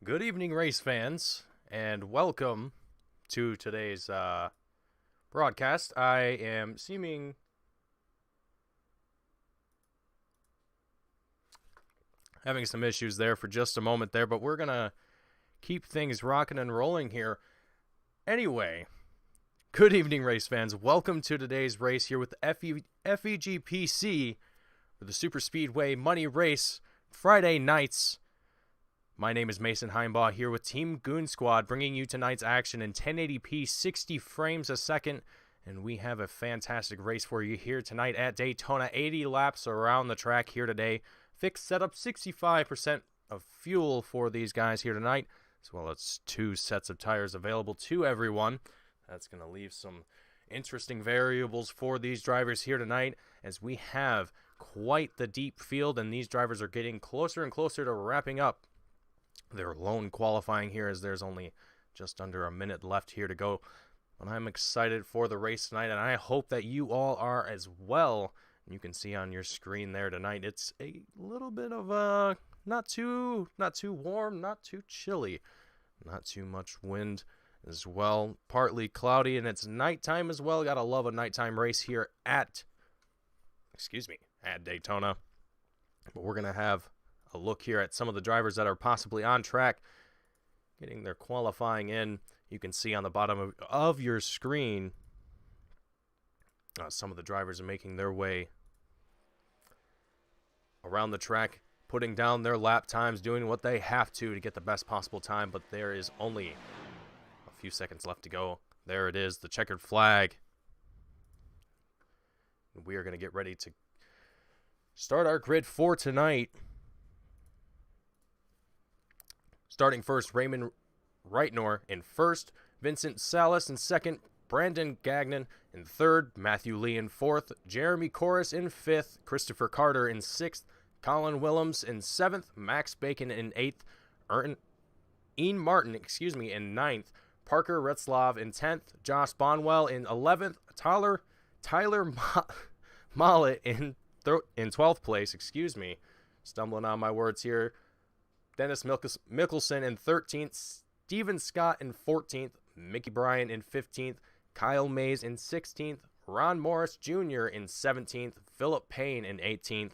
Good evening, race fans, and welcome to today's broadcast. I am having some issues there for just a moment there, but we're going to keep things rocking and rolling here. Anyway, good evening, race fans. Welcome to today's race here with the FEG PC for the Super Speedway Money Race Friday nights. My name is Mason Heimbaugh here with Team Goon Squad, bringing you tonight's action in 1080p, 60 frames a second, and we have a fantastic race for you here tonight at Daytona. 80 laps around the track here today. Fixed setup, 65% of fuel for these guys here tonight, as well as 2 sets of tires available to everyone. That's going to leave some interesting variables for these drivers here tonight, as we have quite the deep field, and these drivers are getting closer and closer to wrapping up their lone qualifying here, as there's only just under a minute left here to go. But I'm excited for the race tonight, and I hope that you all are as well. You can see on your screen there tonight, it's a little bit of not too warm, not too chilly, not too much wind as well. Partly cloudy, and it's nighttime as well. Gotta love a nighttime race here at Daytona. But we're gonna have a look here at some of the drivers that are possibly on track, getting their qualifying in. You can see on the bottom of your screen, some of the drivers are making their way around the track, putting down their lap times, doing what they have to get the best possible time, but there is only a few seconds left to go. There it is, the checkered flag. We are going to get ready to start our grid for tonight. Starting first, Raymond Reitnor in first, Vincent Salas in second, Brandon Gagnon in third, Matthew Lee in fourth, Jeremy Corris in fifth, Christopher Carter in sixth, Colin Willems in seventh, Max Bacon in eighth, Ian Martin in ninth, Parker Retzlaff in 10th, Josh Bonwell in 11th, Tyler Mollett in 12th place, stumbling on my words here. Dennis Mickelson in 13th, Steven Scott in 14th, Mickey Bryan in 15th, Kyle Mays in 16th, Ron Morris Jr. in 17th, Philip Payne in 18th,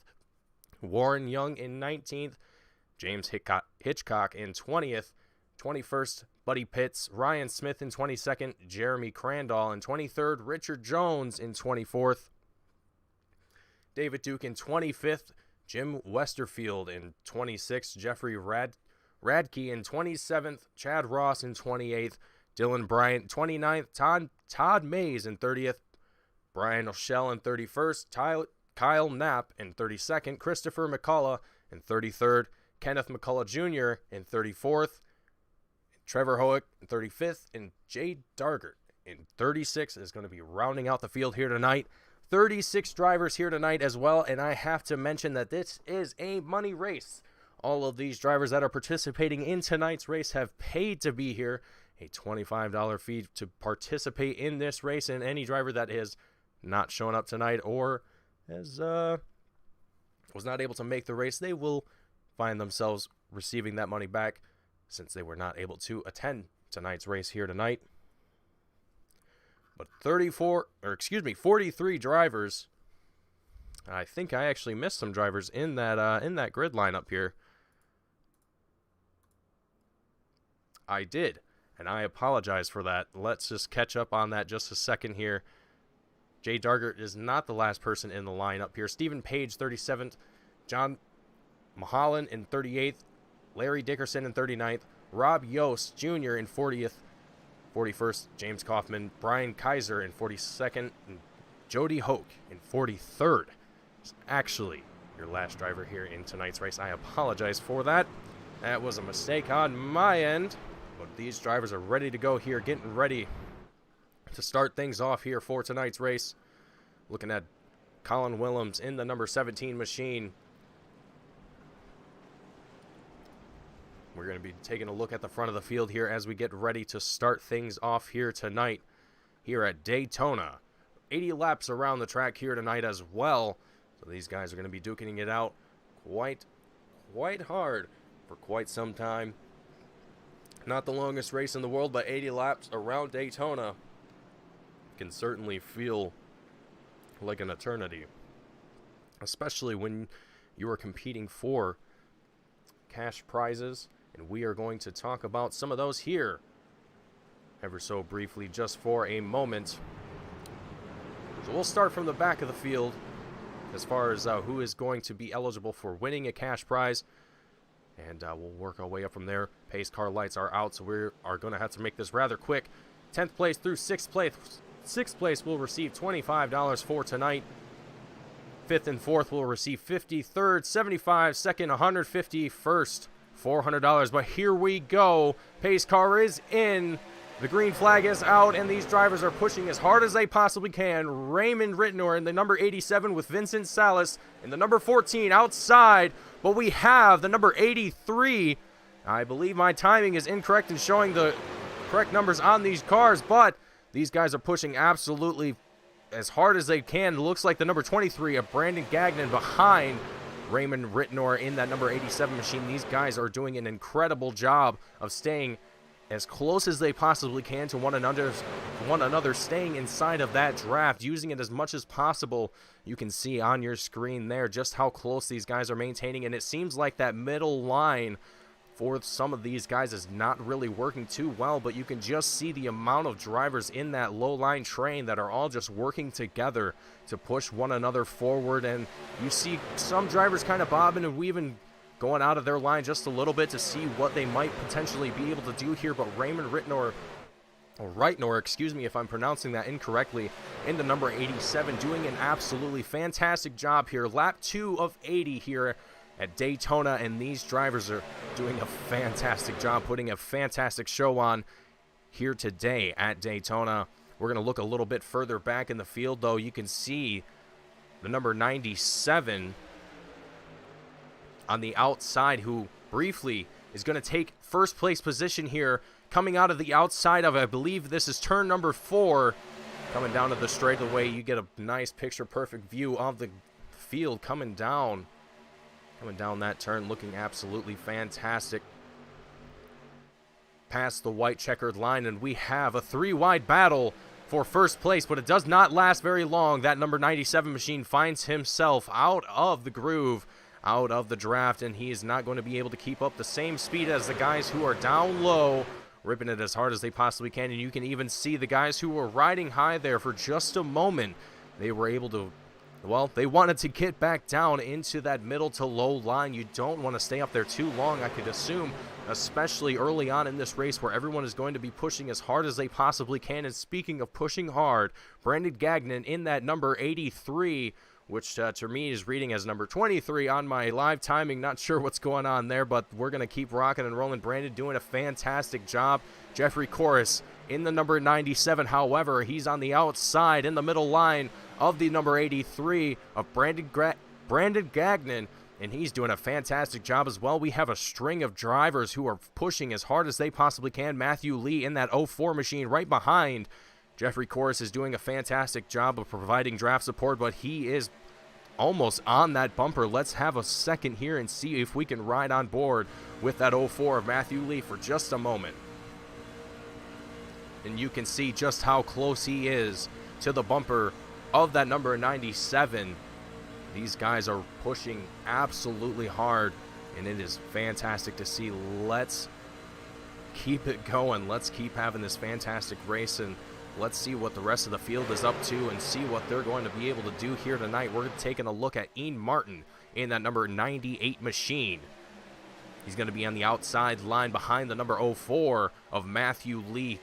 Warren Young in 19th, James Hitchcock in 20th, 21st, Buddy Pitts, Ryan Smith in 22nd, Jeremy Crandall in 23rd, Richard Jones in 24th, David Duke in 25th, Jim Westerfield in 26th, Jeffrey Radke in 27th, Chad Ross in 28th, Dylan Bryant 29th, Todd Mays in 30th, Brian O'Shell in 31st, Kyle Knapp in 32nd, Christopher McCullough in 33rd, Kenneth McCullough Jr. in 34th, Trevor Hoek in 35th, and Jay Dargert in 36th is going to be rounding out the field here tonight. 36 drivers here tonight as well, and I have to mention that this is a money race. All of these drivers that are participating in tonight's race have paid to be here, a $25 fee to participate in this race, and any driver that is not showing up tonight or was not able to make the race, they will find themselves receiving that money back since they were not able to attend tonight's race here tonight. But 43 drivers. I think I actually missed some drivers in that grid lineup here. I did, and I apologize for that. Let's just catch up on that just a second here. Jay Dargert is not the last person in the lineup here. Stephen Page, 37th. John Mahalan in 38th. Larry Dickerson in 39th. Rob Yost Jr. in 40th. 41st, James Kaufman, Brian Kaiser in 42nd, and Jody Hoke in 43rd. It's actually your last driver here in tonight's race. I apologize for that. That was a mistake on my end, but these drivers are ready to go here, getting ready to start things off here for tonight's race. Looking at Colin Willems in the number 17 machine. We're going to be taking a look at the front of the field here as we get ready to start things off here tonight here at Daytona. 80 laps around the track here tonight as well. So these guys are going to be duking it out quite hard for quite some time. Not the longest race in the world, but 80 laps around Daytona can certainly feel like an eternity, especially when you are competing for cash prizes, and we are going to talk about some of those here ever so briefly just for a moment. So we'll start from the back of the field as far as who is going to be eligible for winning a cash prize, and we'll work our way up from there. Pace car lights are out, so we are going to have to make this rather quick. 10th place through 6th place. 6th place will receive $25 for tonight. 5th and 4th will receive $50. 3rd, $75. 2nd, $150. 1st, $400. But here we go. Pace car is in. The green flag is out, and these drivers are pushing as hard as they possibly can. Raymond Rittenor in the number 87 with Vincent Salas in the number 14 outside. But we have the number 83. I believe my timing is incorrect in showing the correct numbers on these cars, but these guys are pushing absolutely as hard as they can. It looks like the number 23 of Brandon Gagnon behind Raymond Rittenor in that number 87 machine. These guys are doing an incredible job of staying as close as they possibly can to one another, staying inside of that draft, using it as much as possible. You can see on your screen there just how close these guys are maintaining, and it seems like that middle line for some of these guys is not really working too well, but you can just see the amount of drivers in that low line train that are all just working together to push one another forward. And you see some drivers kind of bobbing and weaving, going out of their line just a little bit to see what they might potentially be able to do here. But Raymond Rittenor, excuse me if I'm pronouncing that incorrectly, in the number 87, doing an absolutely fantastic job here. Lap 2 of 80 here at Daytona, and these drivers are doing a fantastic job, putting a fantastic show on here today at Daytona. We're going to look a little bit further back in the field, though. You can see the number 97 on the outside, who briefly is going to take first place position here, coming out of the outside of, I believe this is turn number 4, coming down to the straightaway. You get a nice picture perfect view of the field coming down that turn, looking absolutely fantastic past the white checkered line, and we have a 3-wide battle for first place, but it does not last very long. That number 97 machine finds himself out of the groove, out of the draft, and he is not going to be able to keep up the same speed as the guys who are down low, ripping it as hard as they possibly can. And you can even see the guys who were riding high there for just a moment. They were able to, well, they wanted to get back down into that middle to low line. You don't want to stay up there too long, I could assume, especially early on in this race where everyone is going to be pushing as hard as they possibly can. And speaking of pushing hard, Brandon Gagnon in that number 83, which to me is reading as number 23 on my live timing. Not sure what's going on there, but we're going to keep rocking and rolling. Brandon doing a fantastic job. Jeffrey Corris in the number 97, however, he's on the outside in the middle line of the number 83 of Brandon Gagnon, and he's doing a fantastic job as well. We have a string of drivers who are pushing as hard as they possibly can. Matthew Lee in that 04 machine right behind. Jeffrey Corris is doing a fantastic job of providing draft support, but he is almost on that bumper. Let's have a second here and see if we can ride on board with that 04 of Matthew Lee for just a moment. And you can see just how close he is to the bumper of that number 97. These guys are pushing absolutely hard, and it is fantastic to see. Let's keep it going. Let's keep having this fantastic race, and let's see what the rest of the field is up to and see what they're going to be able to do here tonight. We're taking a look at Ian Martin in that number 98 machine. He's going to be on the outside line behind the number 04 of Matthew Lee.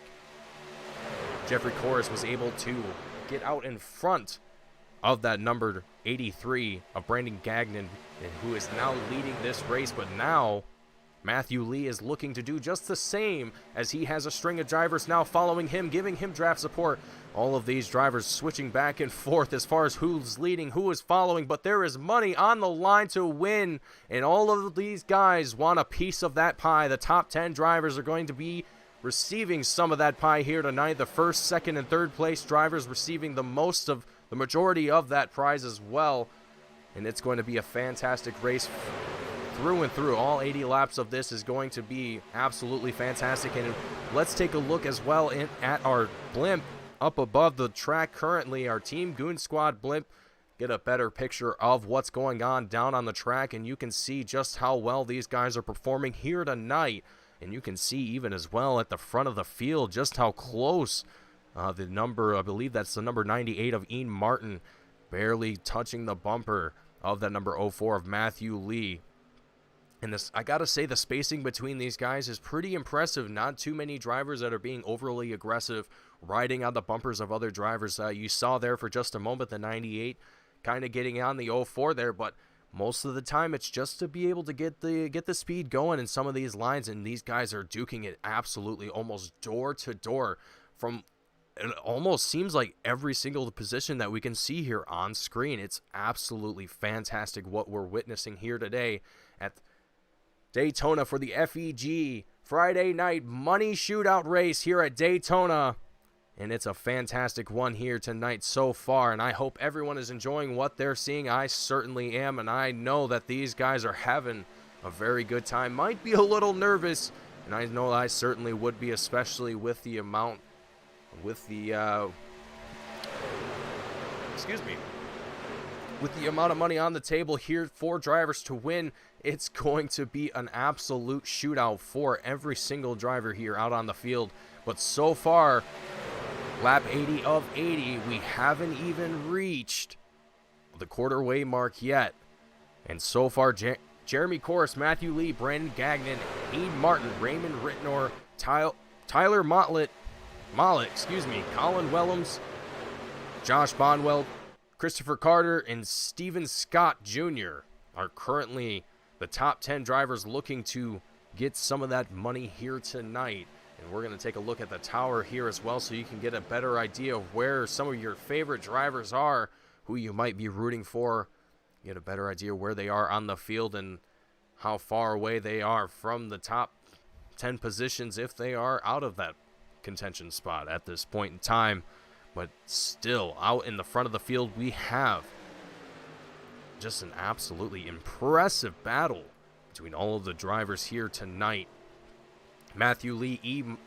Jeffrey Corris was able to get out in front of that number 83 of Brandon Gagnon, who is now leading this race, but now Matthew Lee is looking to do just the same, as he has a string of drivers now following him, giving him draft support. All of these drivers switching back and forth as far as who's leading, who is following, but there is money on the line to win, and all of these guys want a piece of that pie. The top 10 drivers are going to be receiving some of that pie here tonight. The first, second, and third place drivers receiving the majority of that prize as well. And it's going to be a fantastic race through and through. All 80 laps of this is going to be absolutely fantastic. And let's take a look as well at our blimp up above the track currently, our Team Goon Squad blimp. Get a better picture of what's going on down on the track, and you can see just how well these guys are performing here tonight. And you can see even as well at the front of the field just how close the number, I believe that's the number 98 of Ian Martin, barely touching the bumper of that number 04 of Matthew Lee. And this, I gotta say, the spacing between these guys is pretty impressive. Not too many drivers that are being overly aggressive, riding on the bumpers of other drivers. You saw there for just a moment the 98 kind of getting on the 04 there, but most of the time it's just to be able to get the speed going in some of these lines, and these guys are duking it absolutely almost door to door from it almost seems like every single position that we can see here on screen. It's absolutely fantastic what we're witnessing here today at Daytona for the FEG Friday night money shootout race here at Daytona. And it's a fantastic one here tonight so far, and I hope everyone is enjoying what they're seeing. I certainly am, and I know that these guys are having a very good time. Might be a little nervous, and I know I certainly would be, especially with the amount, with the amount of money on the table here for drivers to win. It's going to be an absolute shootout for every single driver here out on the field. But so far, lap 80 of 80, we haven't even reached the quarter-way mark yet. And so far, Jeremy Corse, Matthew Lee, Brandon Gagnon, Ian Martin, Raymond Rittenor, Tyler Mollett, Colin Wellams, Josh Bonwell, Christopher Carter, and Steven Scott Jr. are currently the top 10 drivers looking to get some of that money here tonight. And we're going to take a look at the tower here as well so you can get a better idea of where some of your favorite drivers are, who you might be rooting for, get a better idea where they are on the field and how far away they are from the top 10 positions if they are out of that contention spot at this point in time. But still, out in the front of the field, we have just an absolutely impressive battle between all of the drivers here tonight. Matthew Lee,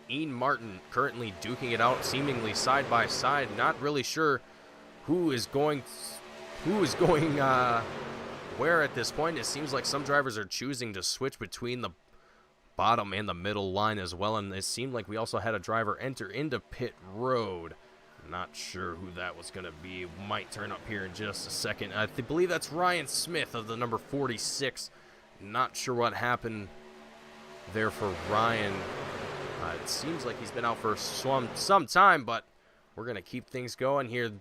Ian Martin currently duking it out seemingly side by side. Not really sure who is going where at this point. It seems like some drivers are choosing to switch between the bottom and the middle line as well. And it seemed like we also had a driver enter into pit road. Not sure who that was going to be. Might turn up here in just a second. I believe that's Ryan Smith of the number 46. Not sure what happened there for Ryan. It seems like he's been out for some time, but we're going to keep things going here.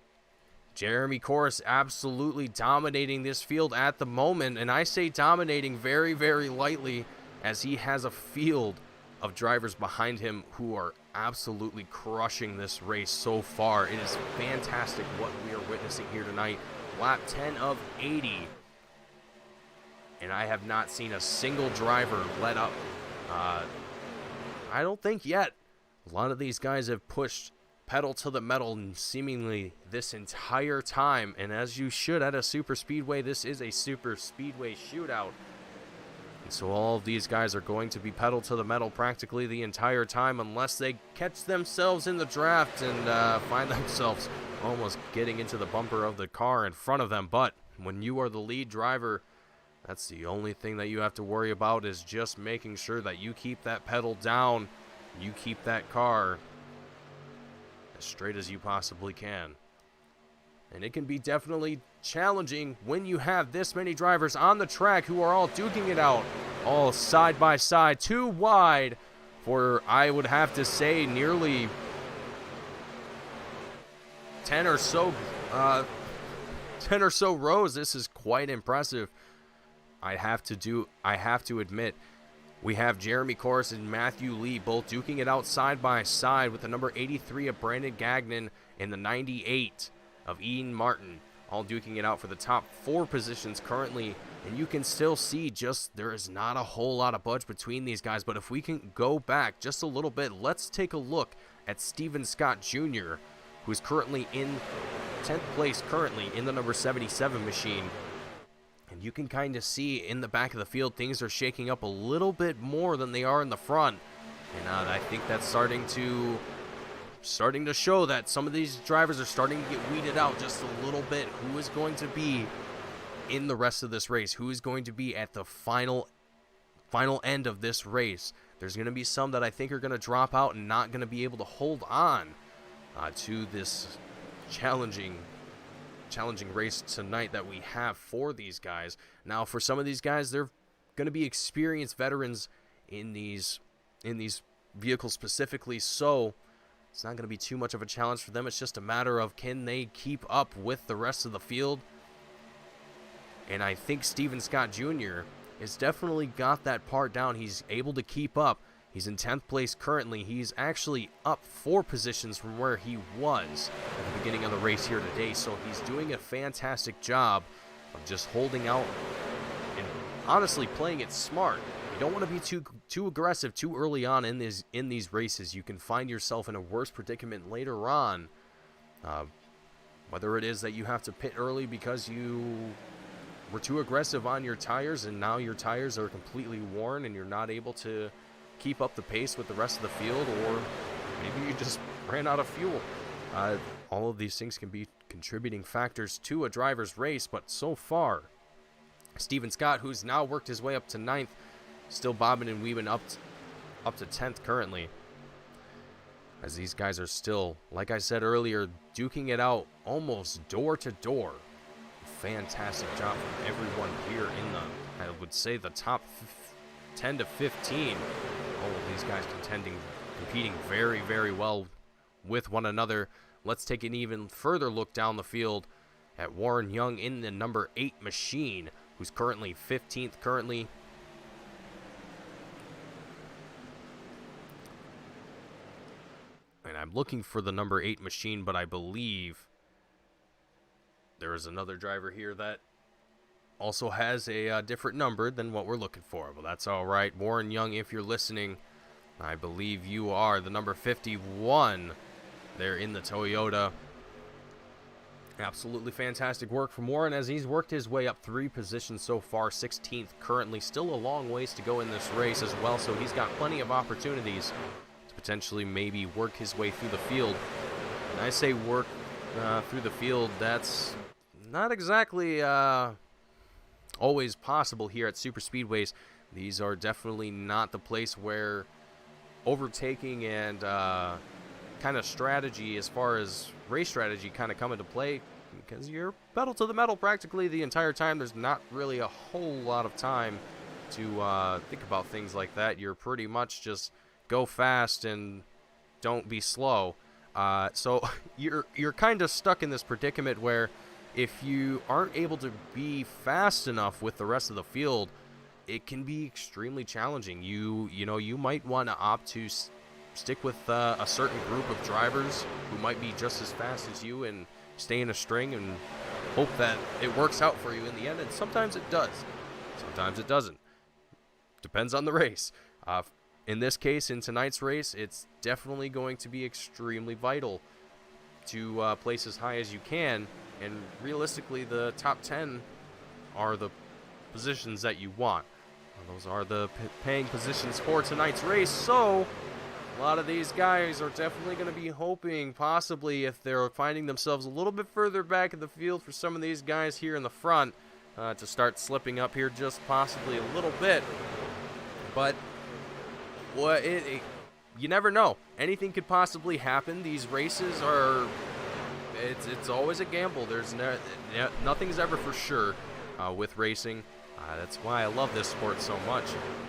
Jeremy Corse absolutely dominating this field at the moment, and I say dominating very, very lightly, as he has a field of drivers behind him who are absolutely crushing this race so far. It is fantastic what we are witnessing here tonight. Lap 10 of 80, and I have not seen a single driver let up. I don't think yet. A lot of these guys have pushed pedal to the metal seemingly this entire time, and as you should at a super speedway, this is a super speedway shootout. And so all of these guys are going to be pedal to the metal practically the entire time, unless they catch themselves in the draft and find themselves almost getting into the bumper of the car in front of them. But when you are the lead driver, that's the only thing that you have to worry about, is just making sure that you keep that pedal down, you keep that car as straight as you possibly can. And it can be definitely challenging when you have this many drivers on the track who are all duking it out, all side by side, too wide for, I would have to say, nearly 10 or so rows. This is quite impressive. I have to admit, we have Jeremy Corse and Matthew Lee both duking it out side by side, with the number 83 of Brandon Gagnon and the 98 of Ian Martin, all duking it out for the top 4 positions currently. And you can still see just there is not a whole lot of budge between these guys. But if we can go back just a little bit, let's take a look at Steven Scott Jr., who is currently in 10th place currently in the number 77 machine. And you can kind of see in the back of the field things are shaking up a little bit more than they are in the front. And I think that's starting to show that some of these drivers are starting to get weeded out just a little bit. Who is going to be in the rest of this race? Who is going to be at the final end of this race? There's going to be some that I think are going to drop out and not going to be able to hold on to this challenging race tonight that we have for these guys. Now, for some of these guys, they're going to be experienced veterans in these vehicles specifically, so it's not going to be too much of a challenge for them. It's just a matter of, can they keep up with the rest of the field? And I think Steven Scott Jr. has definitely got that part down. He's able to keep up. He's in 10th place currently. He's actually up 4 positions from where he was at the beginning of the race here today. So he's doing a fantastic job of just holding out and honestly playing it smart. You don't want to be too aggressive too early on in these races. You can find yourself in a worse predicament later on. Whether it is that you have to pit early because you were too aggressive on your tires and now your tires are completely worn and you're not able to keep up the pace with the rest of the field, or maybe you just ran out of fuel. All of these things can be contributing factors to a driver's race, but so far, Steven Scott, who's now worked his way up to 9th, still bobbing and weaving up to 10th currently, as these guys are still, like I said earlier, duking it out almost door to door. Fantastic job from everyone here in the, I would say, the top 10 to 15. All of these guys competing very, very well with one another. Let's take an even further look down the field at Warren Young in the number 8 machine, who's currently 15th currently. And I'm looking for the number 8 machine, but I believe there is another driver here that also has a different number than what we're looking for. Well, that's all right. Warren Young, if you're listening, I believe you are the number 51 there in the Toyota. Absolutely fantastic work from Warren as he's worked his way up 3 positions so far. 16th currently. Still a long ways to go in this race as well, so he's got plenty of opportunities to potentially maybe work his way through the field. And I say work through the field, that's not exactly always possible here at super speedways. These are definitely not the place where overtaking and kind of strategy, as far as race strategy, kind of come into play, because you're pedal to the metal practically the entire time. There's not really a whole lot of time to think about things like that. You're pretty much just go fast and don't be slow. So you're kind of stuck in this predicament where if you aren't able to be fast enough with the rest of the field, it can be extremely challenging. You might want to opt to stick with a certain group of drivers who might be just as fast as you and stay in a string and hope that it works out for you in the end. And sometimes it does. Sometimes it doesn't. Depends on the race. In this case, in tonight's race, it's definitely going to be extremely vital to place as high as you can. And realistically, the top 10 are the positions that you want. Those are the paying positions for tonight's race. So a lot of these guys are definitely going to be hoping, possibly, if they're finding themselves a little bit further back in the field, for some of these guys here in the front to start slipping up here just possibly a little bit. But you never know. Anything could possibly happen. These races are... It's always a gamble. There's nothing's ever for sure with racing. That's why I love this sport so much.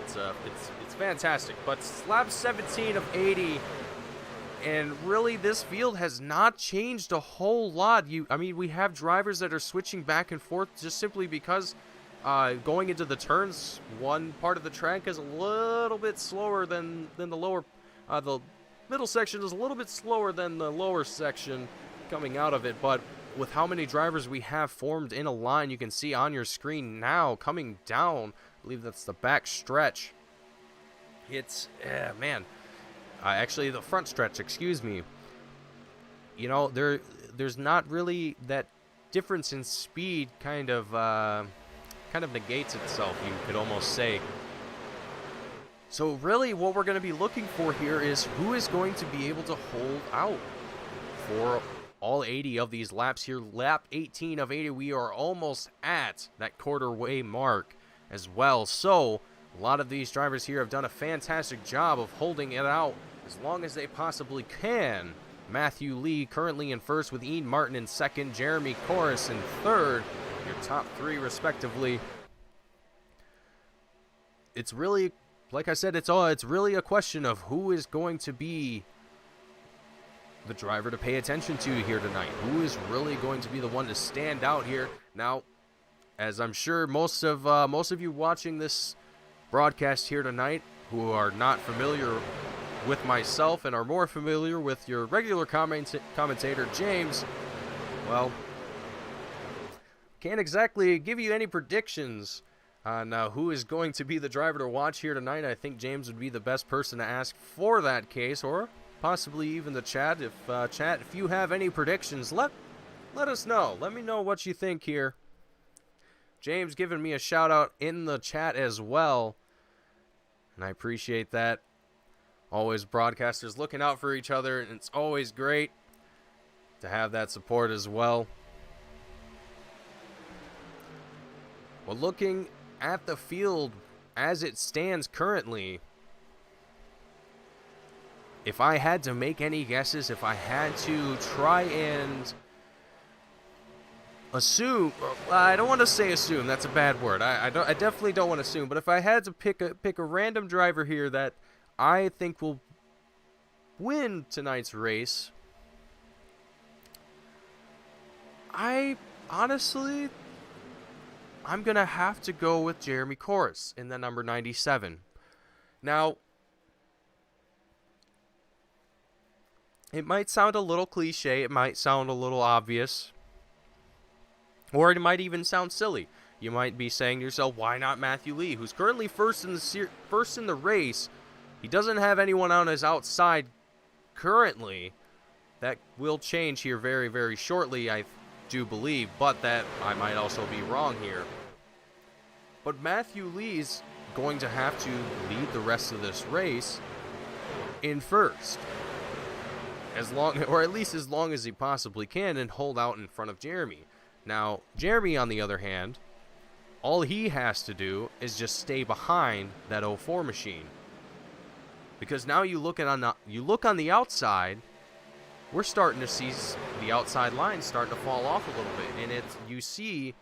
It's fantastic. But lap 17 of 80, and really this field has not changed a whole lot. We have drivers that are switching back and forth just simply because going into the turns, one part of the track is a little bit slower than the lower. The middle section is a little bit slower than the lower section coming out of it, but with how many drivers we have formed in a line, you can see on your screen now coming down, I believe that's the back stretch. It's actually the front stretch, excuse me. There's not really that difference in speed kind of kind of negates itself, you could almost say. So really what we're going to be looking for here is who is going to be able to hold out for all 80 of these laps here. Lap 18 of 80, we are almost at that quarter-way mark as well. So a lot of these drivers here have done a fantastic job of holding it out as long as they possibly can. Matthew Lee currently in first with Ian Martin in second, Jeremy Corris in third, your top three respectively. It's really, like I said, it's really a question of who is going to be the driver to pay attention to here tonight. Who is really going to be the one to stand out here? Now, as I'm sure most of you watching this broadcast here tonight who are not familiar with myself and are more familiar with your regular commentator, James, well, can't exactly give you any predictions on who is going to be the driver to watch here tonight. I think James would be the best person to ask for that case, or possibly even the chat. If you have any predictions, let us know. Let me know what you think here. James giving me a shout out in the chat as well, and I appreciate that. Always broadcasters looking out for each other, and it's always great to have that support as well. Well, looking at the field as it stands currently, if I had to make any guesses, if I had to try and assume, I don't want to say assume, that's a bad word. I definitely don't want to assume, but if I had to pick a random driver here that I think will win tonight's race, I'm going to have to go with Jeremy Corris in the number 97. Now, it might sound a little cliche, it might sound a little obvious, or it might even sound silly. You might be saying to yourself, why not Matthew Lee, who's currently first in the race? He doesn't have anyone on his outside currently. That will change here very, very shortly, I do believe, but that I might also be wrong here. But Matthew Lee's going to have to lead the rest of this race in first, or at least as long as he possibly can, and hold out in front of Jeremy. Now, Jeremy, on the other hand, all he has to do is just stay behind that 04 machine. Because now you look on the outside, we're starting to see the outside line starting to fall off a little bit, and you see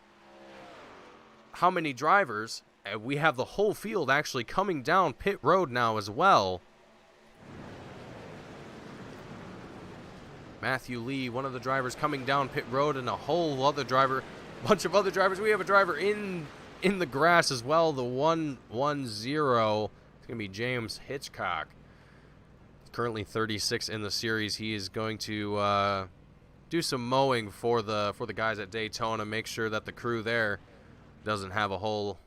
how many drivers, we have the whole field actually coming down pit road now as well. Matthew Lee, one of the drivers, coming down pit road, and a bunch of other drivers. We have a driver in the grass as well, the 110. It's going to be James Hitchcock. Currently 36 in the series. He is going to do some mowing for the guys at Daytona, make sure that the crew there doesn't have a whole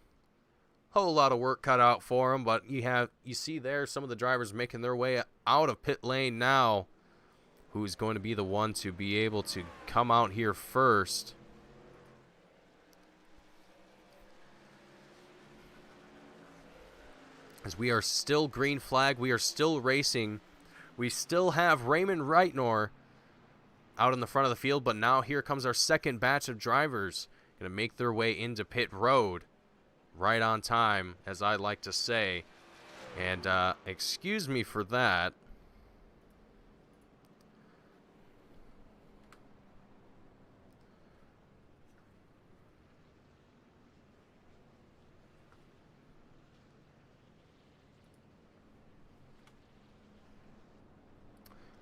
lot of work cut out for him. But you see there some of the drivers making their way out of pit lane now. Who's going to be the one to be able to come out here first? As we are still green flag, we are still racing. We still have Raymond Reitnor out in the front of the field, but now here comes our second batch of drivers going to make their way into pit road right on time, as I like to say. And excuse me for that.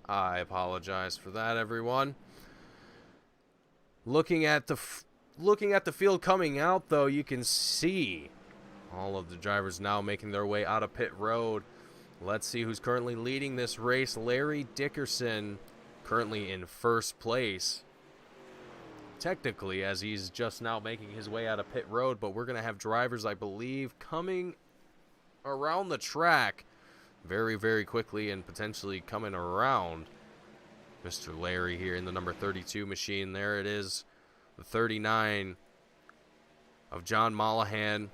I apologize for that, everyone. Looking at the field coming out, though, you can see all of the drivers now making their way out of pit road. Let's see who's currently leading this race. Larry Dickerson, currently in first place, technically, as he's just now making his way out of pit road. But we're going to have drivers, I believe, coming around the track very, very quickly, and potentially coming around Mr. Larry here in the number 32 machine. There it is, the 39 of John Mollahan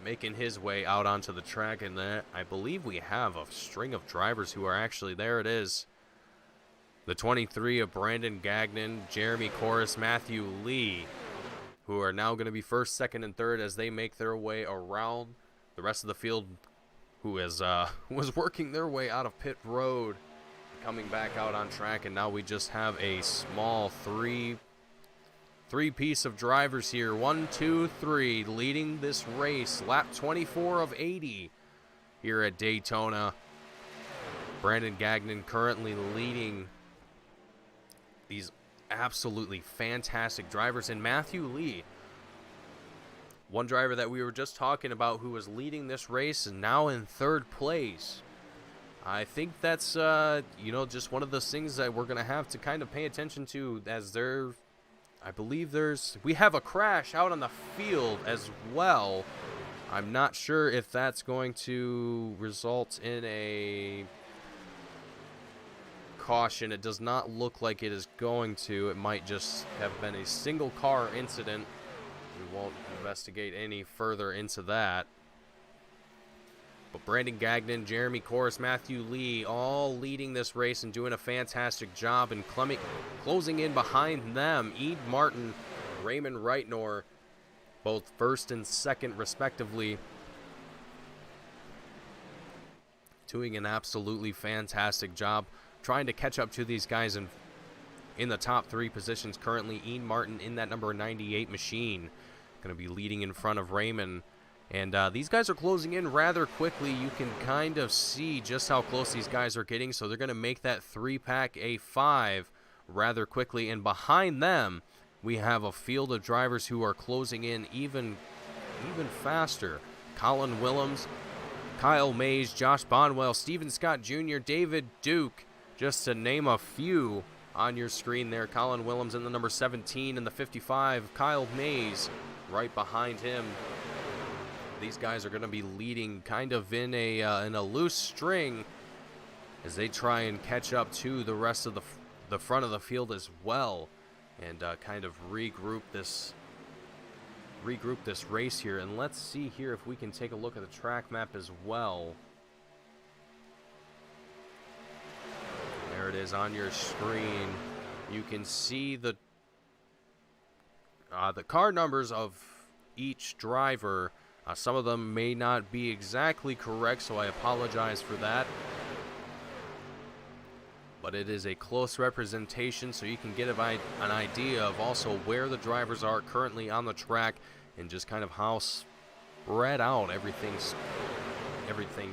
making his way out onto the track. And that, I believe we have a string of drivers who are actually, there it is. The 23 of Brandon Gagnon, Jeremy Corris, Matthew Lee, who are now going to be first, second, and third as they make their way around the rest of the field, who is was working their way out of pit road, coming back out on track. And now we just have a small three-piece of drivers here. 1, 2, 3 leading this race. Lap 24 of 80 here at Daytona. Brandon Gagnon currently leading these absolutely fantastic drivers. And Matthew Lee, one driver that we were just talking about who was leading this race and now in third place. I think that's, just one of those things that we're going to have to kind of pay attention to, as I believe we have a crash out on the field as well. I'm not sure if that's going to result in a caution. It does not look like it is going to. It might just have been a single car incident. We won't investigate any further into that. But Brandon Gagnon, Jeremy Corris, Matthew Lee, all leading this race and doing a fantastic job. And closing in behind them, Ede Martin, Raymond Reitnor, both first and second respectively, doing an absolutely fantastic job trying to catch up to these guys in the top three positions currently. Ede Martin in that number 98 machine, going to be leading in front of Raymond. And these guys are closing in rather quickly. You can kind of see just how close these guys are getting. So they're going to make that three-pack a 5 rather quickly. And behind them, we have a field of drivers who are closing in even faster. Colin Willems, Kyle Mays, Josh Bonwell, Steven Scott Jr., David Duke, just to name a few on your screen there. Colin Willems in the number 17 and the 55. Kyle Mays right behind him. These guys are going to be leading kind of in a loose string as they try and catch up to the rest of the front of the field as well, and kind of regroup this race here. And let's see here if we can take a look at the track map as well. There it is on your screen. You can see the car numbers of each driver. Some of them may not be exactly correct, so I apologize for that. But it is a close representation, so you can get an idea of also where the drivers are currently on the track and just kind of how spread out everything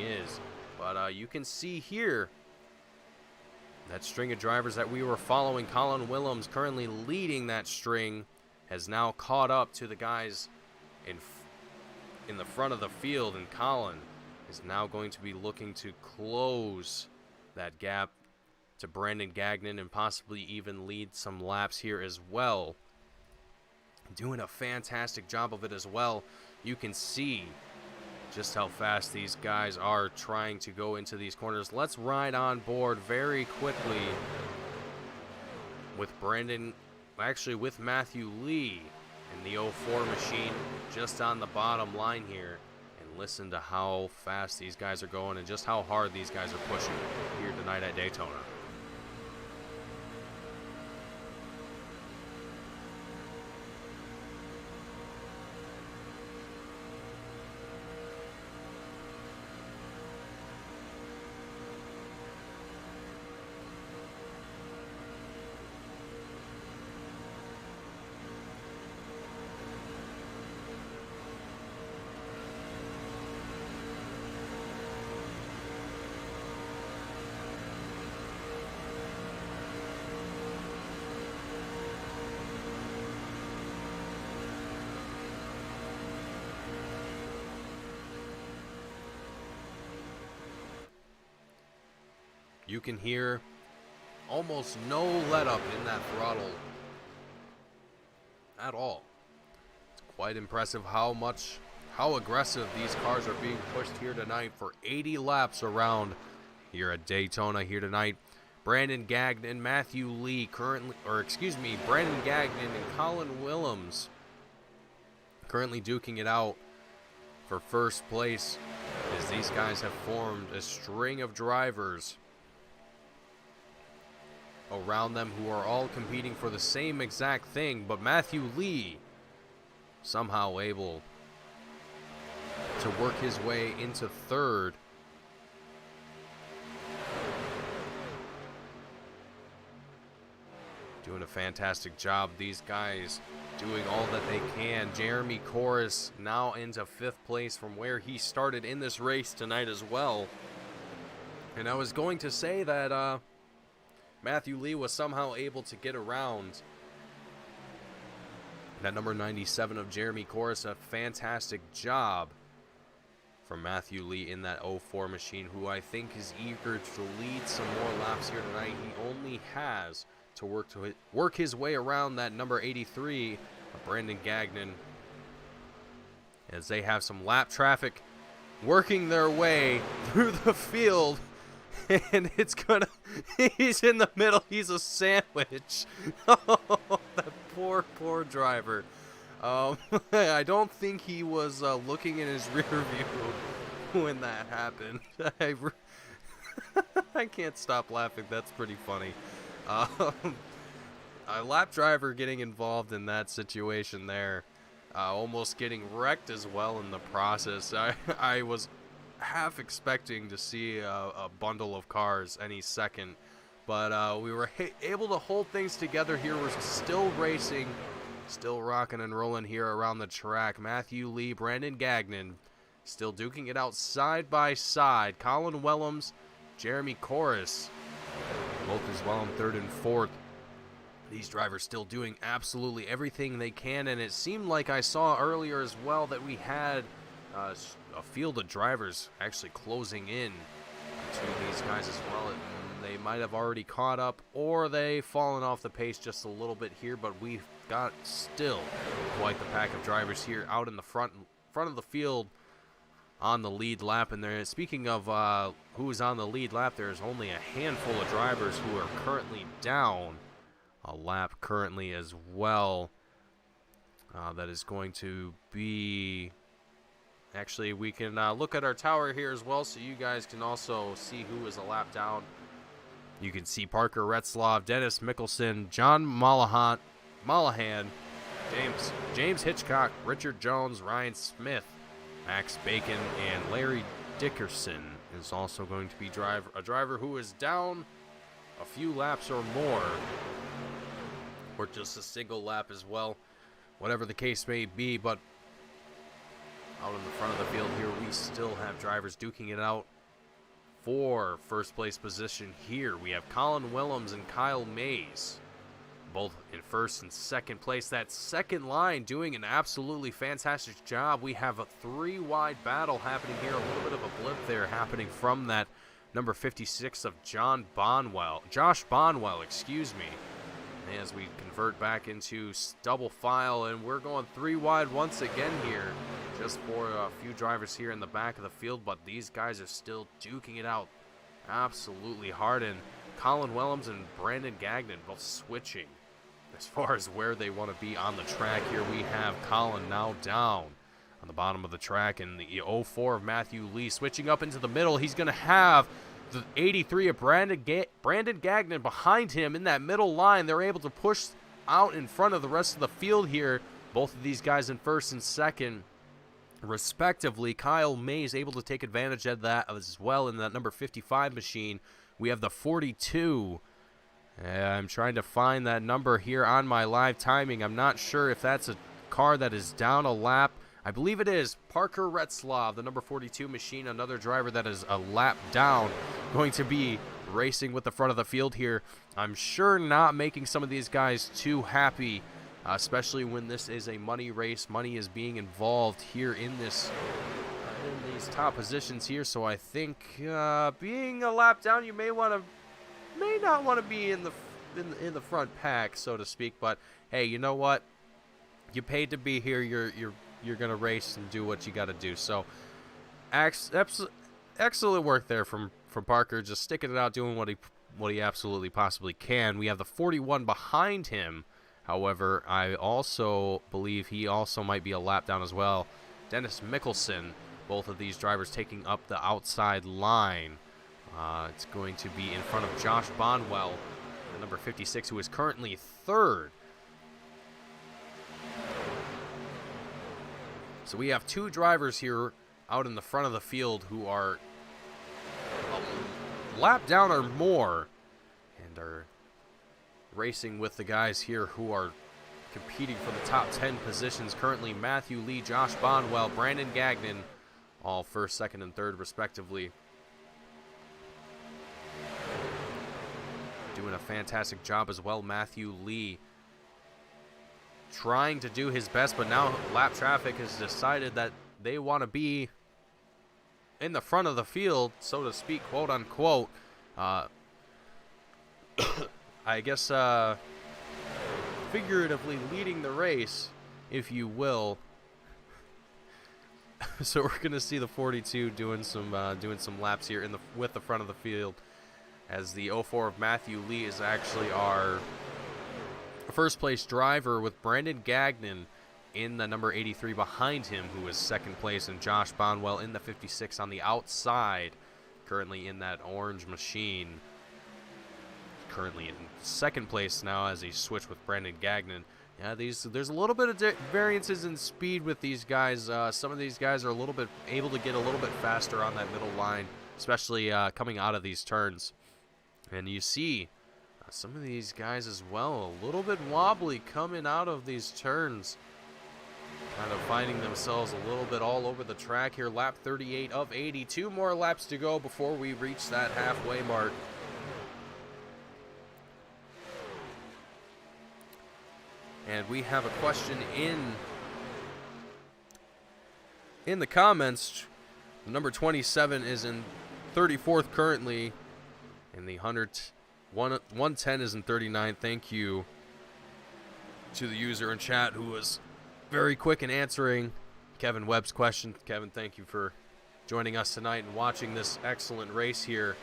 is. But you can see here that string of drivers that we were following. Colin Willems, currently leading that string, has now caught up to the guys in the front of the field, and Colin is now going to be looking to close that gap to Brandon Gagnon and possibly even lead some laps here as well. Doing a fantastic job of it as well. You can see just how fast these guys are trying to go into these corners. Let's ride on board very quickly with with Matthew Lee in the 04 machine just on the bottom line here, and listen to how fast these guys are going and just how hard these guys are pushing here tonight at Daytona. You can hear almost no let up in that throttle at all. It's quite impressive how aggressive these cars are being pushed here tonight for 80 laps around here at Daytona here tonight. Brandon Gagnon and Matthew Lee Brandon Gagnon and Colin Willems currently duking it out for first place, as these guys have formed a string of drivers around them who are all competing for the same exact thing. But Matthew Lee somehow able to work his way into third. Doing a fantastic job. These guys doing all that they can. Jeremy Corris now into 5th place from where he started in this race tonight as well. And I was going to say that Matthew Lee was somehow able to get around that number 97 of Jeremy Corris. A fantastic job from Matthew Lee in that 04 machine, who I think is eager to lead some more laps here tonight. He only has to work his way around that number 83 of Brandon Gagnon, as they have some lap traffic working their way through the field. And it's gonna, he's in the middle, he's a sandwich. Oh, that poor driver. I don't think he was looking in his rear view when that happened. I can't stop laughing, that's pretty funny. A lap driver getting involved in that situation there, almost getting wrecked as well in the process. I was half expecting to see a bundle of cars any second, but we were able to hold things together here. We're still racing, still rocking and rolling here around the track. Matthew Lee, Brandon Gagnon still duking it out side by side. Colin Willems, Jeremy Corris, both as well in 3rd and 4th. These drivers still doing absolutely everything they can, and it seemed like I saw earlier as well that we had a field of drivers actually closing in to these guys as well. They might have already caught up, or they've fallen off the pace just a little bit here, but we've got still quite the pack of drivers here out in the front of the field on the lead lap. And there, speaking of who is on the lead lap, there's only a handful of drivers who are currently down a lap currently as well. That is going to be, actually we can look at our tower here as well, so you guys can also see who is a lap down. You can see Parker Retzlaff, Dennis Mickelson, John Mollahan, James Hitchcock, Richard Jones, Ryan Smith, Max Bacon, and Larry Dickerson is also going to be a driver who is down a few laps or more, or just a single lap as well, whatever the case may be. But out in the front of the field here, we still have drivers duking it out for first place position here. We have Colin Willems and Kyle Mays, both in 1st and 2nd place. That second line doing an absolutely fantastic job. We have a 3-wide battle happening here. A little bit of a blip there happening from that number 56 of Josh Bonwell, excuse me. As we convert back into double file, and we're going 3-wide once again here, just for a few drivers here in the back of the field. But these guys are still duking it out absolutely hard, and Colin Willems and Brandon Gagnon both switching as far as where they want to be on the track here. We have Colin now down on the bottom of the track, and the 04 of Matthew Lee switching up into the middle. He's going to have the 83 of Brandon Gagnon behind him in that middle line. They're able to push out in front of the rest of the field here. Both of these guys in 1st and 2nd, respectively. Kyle Mays able to take advantage of that as well in that number 55 machine. We have the 42. I'm trying to find that number here on my live timing. I'm not sure if that's a car that is down a lap. I believe it is Parker Retzlaff, the number 42 machine, another driver that is a lap down, going to be racing with the front of the field here. I'm sure not making some of these guys too happy, especially when this is a money race. Money is being involved here in this in these top positions here. So I think being a lap down, you may not want to be in the front pack, so to speak. But hey, you know what? You paid to be here. You're gonna race and do what you got to do. So excellent work there from Parker, just sticking it out, doing what he absolutely possibly can. We have the 41 behind him However, I also believe he also might be a lap down as well. Dennis Mickelson, both of these drivers taking up the outside line. It's going to be in front of Josh Bonwell, the number 56, who is currently third. So we have two drivers here out in the front of the field who are a lap down or more and are racing with the guys here who are competing for the top 10 positions. Currently, Matthew Lee, Josh Bonwell, Brandon Gagnon, all first, second, and third respectively. Doing a fantastic job as well. Matthew Lee trying to do his best, but now lap traffic has decided that they want to be in the front of the field, so to speak, quote unquote. I guess figuratively leading the race, if you will. So we're gonna see the 42 doing some laps here with the front of the field, as the 04 of Matthew Lee is actually our first place driver, with Brandon Gagnon in the number 83 behind him, who is second place, and Josh Bonwell in the 56 on the outside, currently in that orange machine. Currently in second place now as he switched with Brandon Gagnon. Yeah, there's a little bit of variances in speed with these guys. Some of these guys are a little bit able to get a little bit faster on that middle line, especially coming out of these turns. And you see some of these guys as well, a little bit wobbly coming out of these turns, kind of finding themselves a little bit all over the track here. Lap 38 of 80. 2 more laps to go before we reach that halfway mark. And we have a question in the comments. Number 27 is in 34th currently, and the 110 is in 39th. Thank you to the user in chat who was very quick in answering Kevin Webb's question. Kevin, thank you for joining us tonight and watching this excellent race here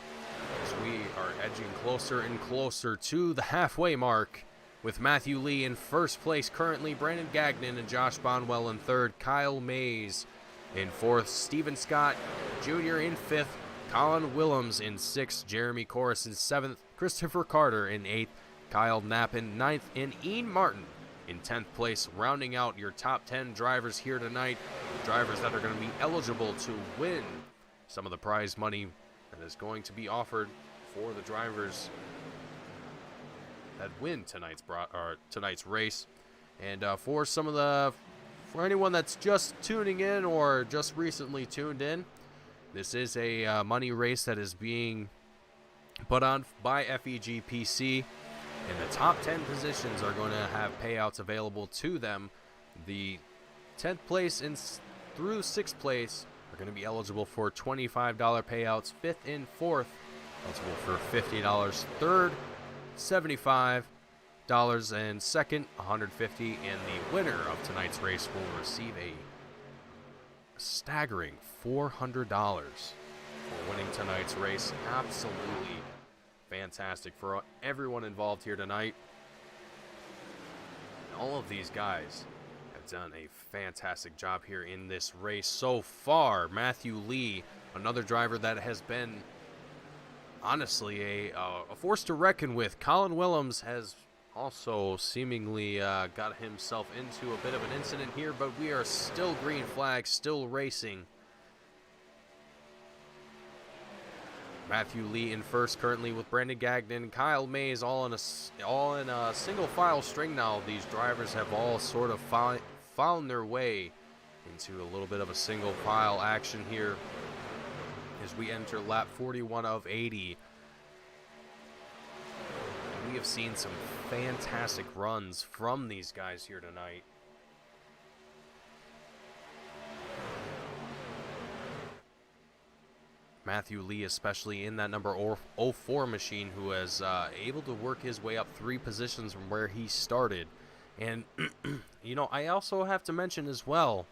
as we are edging closer and closer to the halfway mark, with Matthew Lee in first place currently, Brandon Gagnon and Josh Bonwell in third, Kyle Mays in fourth, Steven Scott Jr. in fifth, Colin Willems in sixth, Jeremy Corris in seventh, Christopher Carter in eighth, Kyle Knapp in ninth, and Ian Martin in 10th place, rounding out your top 10 drivers here tonight, drivers that are going to be eligible to win some of the prize money that is going to be offered for the drivers that win tonight's race. And for anyone that's just tuning in or just recently tuned in, this is a money race that is being put on by FEG PC, and the top 10 positions are going to have payouts available to them. The 10th place through 6th place are going to be eligible for $25 payouts. 5th and 4th eligible for $50. 3rd, $75, and 2nd, $150. And the winner of tonight's race will receive a staggering $400 for winning tonight's race. Absolutely fantastic for everyone involved here tonight. All of these guys have done a fantastic job here in this race so far. Matthew Lee, another driver that has been honestly a force to reckon with. Colin Willems has also seemingly got himself into a bit of an incident here, but we are still green flag, still racing. Matthew Lee in first currently, with Brandon Gagnon, Kyle Mays all in a single file string now. These drivers have all sort of found their way into a little bit of a single file action here as we enter lap 41 of 80. We have seen some fantastic runs from these guys here tonight. Matthew Lee, especially in that number 04 machine, who was able to work his way up 3 positions from where he started. And, you know, I also have to mention as well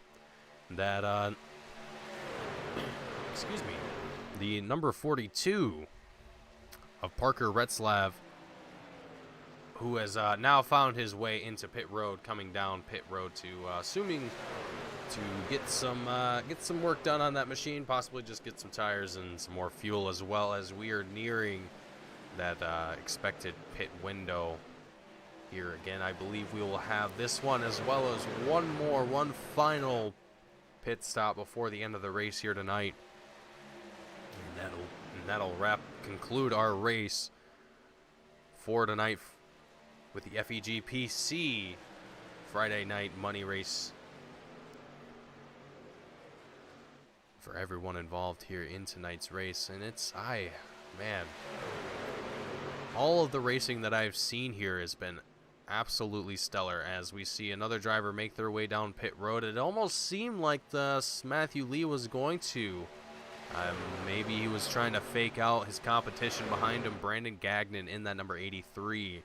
that, excuse me, the number 42 of Parker Retzlaff who has now found his way into pit road, coming down pit road to assuming to get some work done on that machine, possibly just get some tires and some more fuel, as well as we are nearing that expected pit window here. Again, I believe we will have this one as well as one final pit stop before the end of the race here tonight, and that'll conclude our race for tonight with the FEG PC Friday night money race for everyone involved here in tonight's race. And man, all of the racing that I've seen here has been absolutely stellar, as we see another driver make their way down pit road. It almost seemed like Matthew Lee was going to maybe he was trying to fake out his competition behind him, Brandon Gagnon, in that number 83.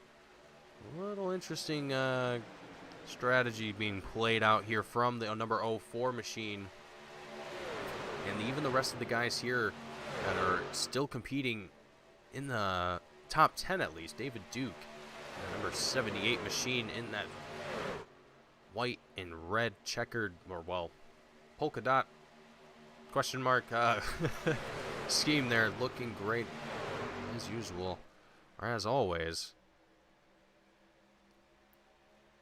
A little interesting strategy being played out here from the number 04 machine. And even the rest of the guys here that are still competing in the top 10 at least. David Duke, the number 78 machine, in that white and red checkered, or well, polka dot question mark scheme there, looking great as usual, or as always.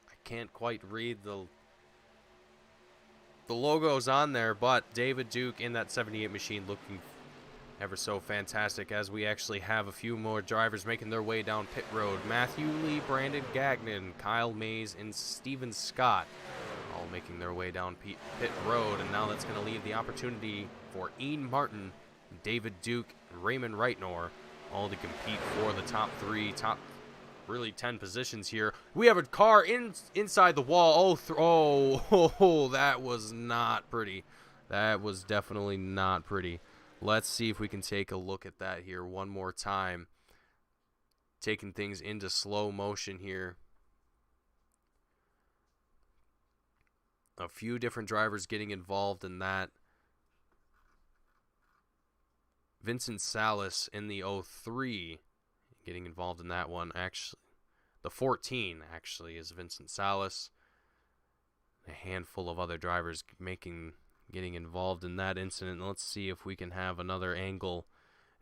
I can't quite read the logos on there, but David Duke in that 78 machine looking ever so fantastic, as we actually have a few more drivers making their way down pit road. Matthew Lee, Brandon Gagnon, Kyle Mays, and Steven Scott all making their way down pit road, and now that's going to leave the opportunity for Ian Martin, David Duke, and Raymond Reitnor all to compete for the top 10 positions here. We have a car inside the wall. Oh, that was not pretty. That was definitely not pretty. Let's see if we can take a look at that here one more time. Taking things into slow motion here. A few different drivers getting involved in that. Vincent Salas in the 03 getting involved in that one. Actually, the 14 actually is Vincent Salas. A handful of other drivers getting involved in that incident. Let's see if we can have another angle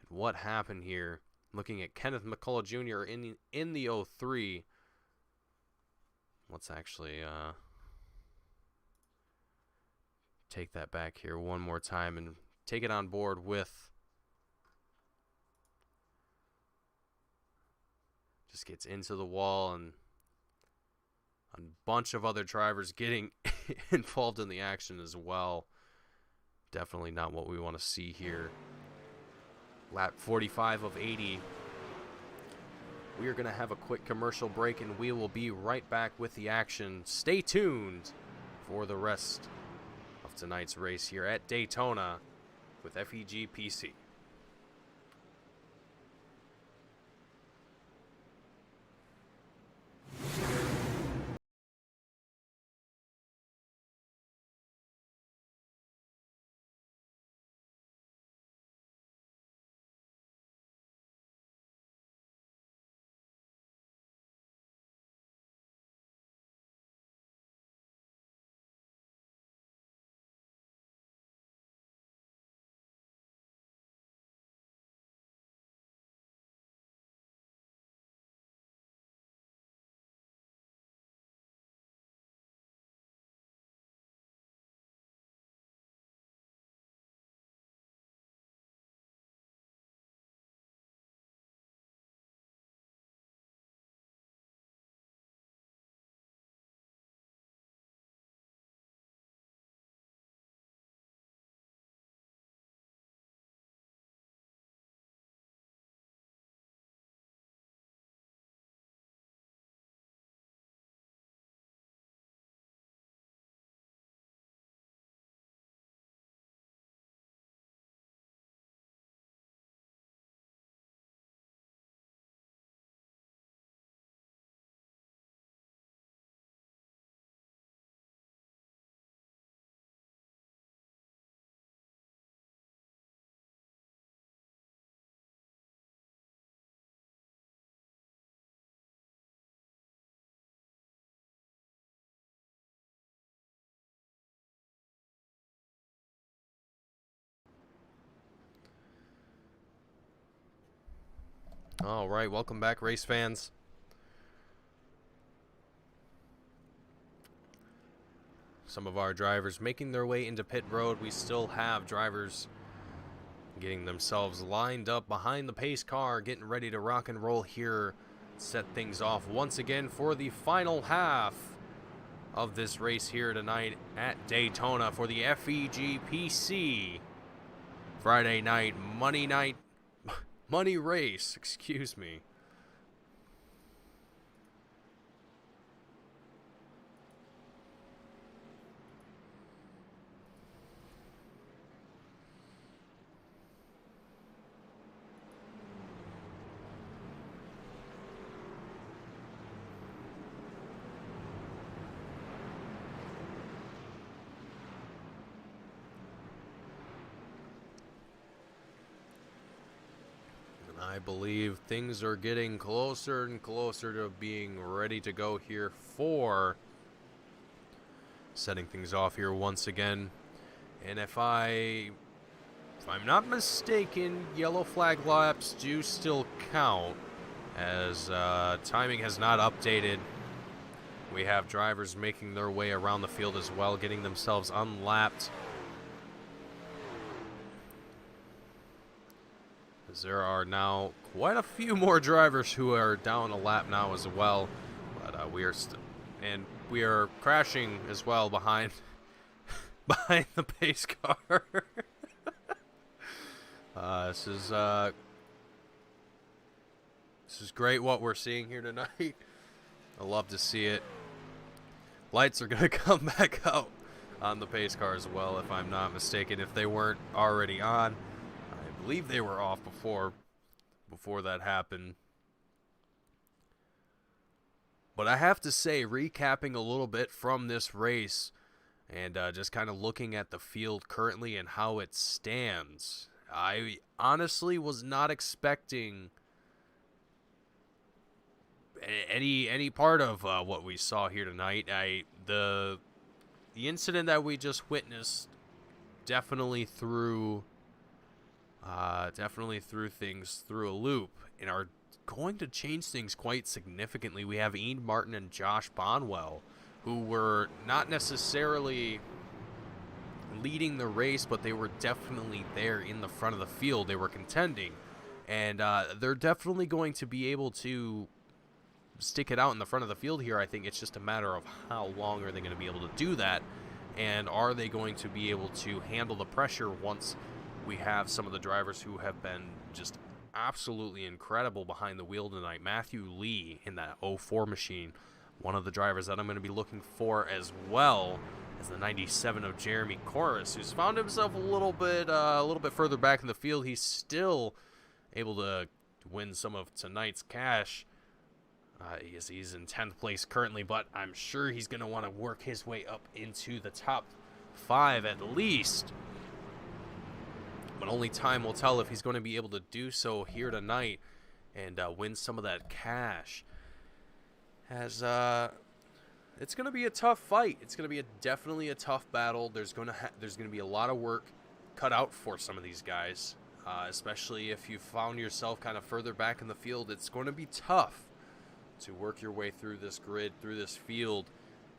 at what happened here. Looking at Kenneth McCullough Jr. in the 03. Let's actually take that back here one more time and take it on board with. Just gets into the wall, and a bunch of other drivers getting involved in the action as well. Definitely not what we want to see here. Lap 45 of 80. We are going to have a quick commercial break, and we will be right back with the action. Stay tuned for the rest of tonight's race here at Daytona with FEG PC. All right, welcome back, race fans. Some of our drivers making their way into pit road. We still have drivers getting themselves lined up behind the pace car, getting ready to rock and roll here. Set things off once again for the final half of this race here tonight at Daytona for the FEG PC Friday night money race, excuse me. I believe things are getting closer and closer to being ready to go here for setting things off here once again. And if I'm not mistaken, yellow flag laps do still count, as timing has not updated. We have drivers making their way around the field as well, getting themselves unlapped. As there are now quite a few more drivers who are down a lap now as well, but we are crashing as well behind the pace car. This is great what we're seeing here tonight. I love to see it. Lights are gonna come back out on the pace car as well, if I'm not mistaken, if they weren't already on. I believe they were off before that happened. But I have to say, recapping a little bit from this race and just kind of looking at the field currently and how it stands, I honestly was not expecting any part of what we saw here tonight. The incident that we just witnessed definitely threw things through a loop and are going to change things quite significantly. We have Ian Martin and Josh Bonwell, who were not necessarily leading the race, but they were definitely there in the front of the field. They were contending, and they're definitely going to be able to stick it out in the front of the field here. I think it's just a matter of how long are they going to be able to do that, and are they going to be able to handle the pressure once we have some of the drivers who have been just absolutely incredible behind the wheel tonight. Matthew Lee in that 04 machine, one of the drivers that I'm going to be looking for, as well as the 97 of Jeremy Corris, who's found himself a little bit further back in the field. He's still able to win some of tonight's cash. He's in 10th place currently, but I'm sure he's going to want to work his way up into the top 5 at least. But only time will tell if he's going to be able to do so here tonight and win some of that cash. As it's going to be a tough fight. It's going to be definitely a tough battle. There's going to be a lot of work cut out for some of these guys, especially if you found yourself kind of further back in the field. It's going to be tough to work your way through this grid, through this field,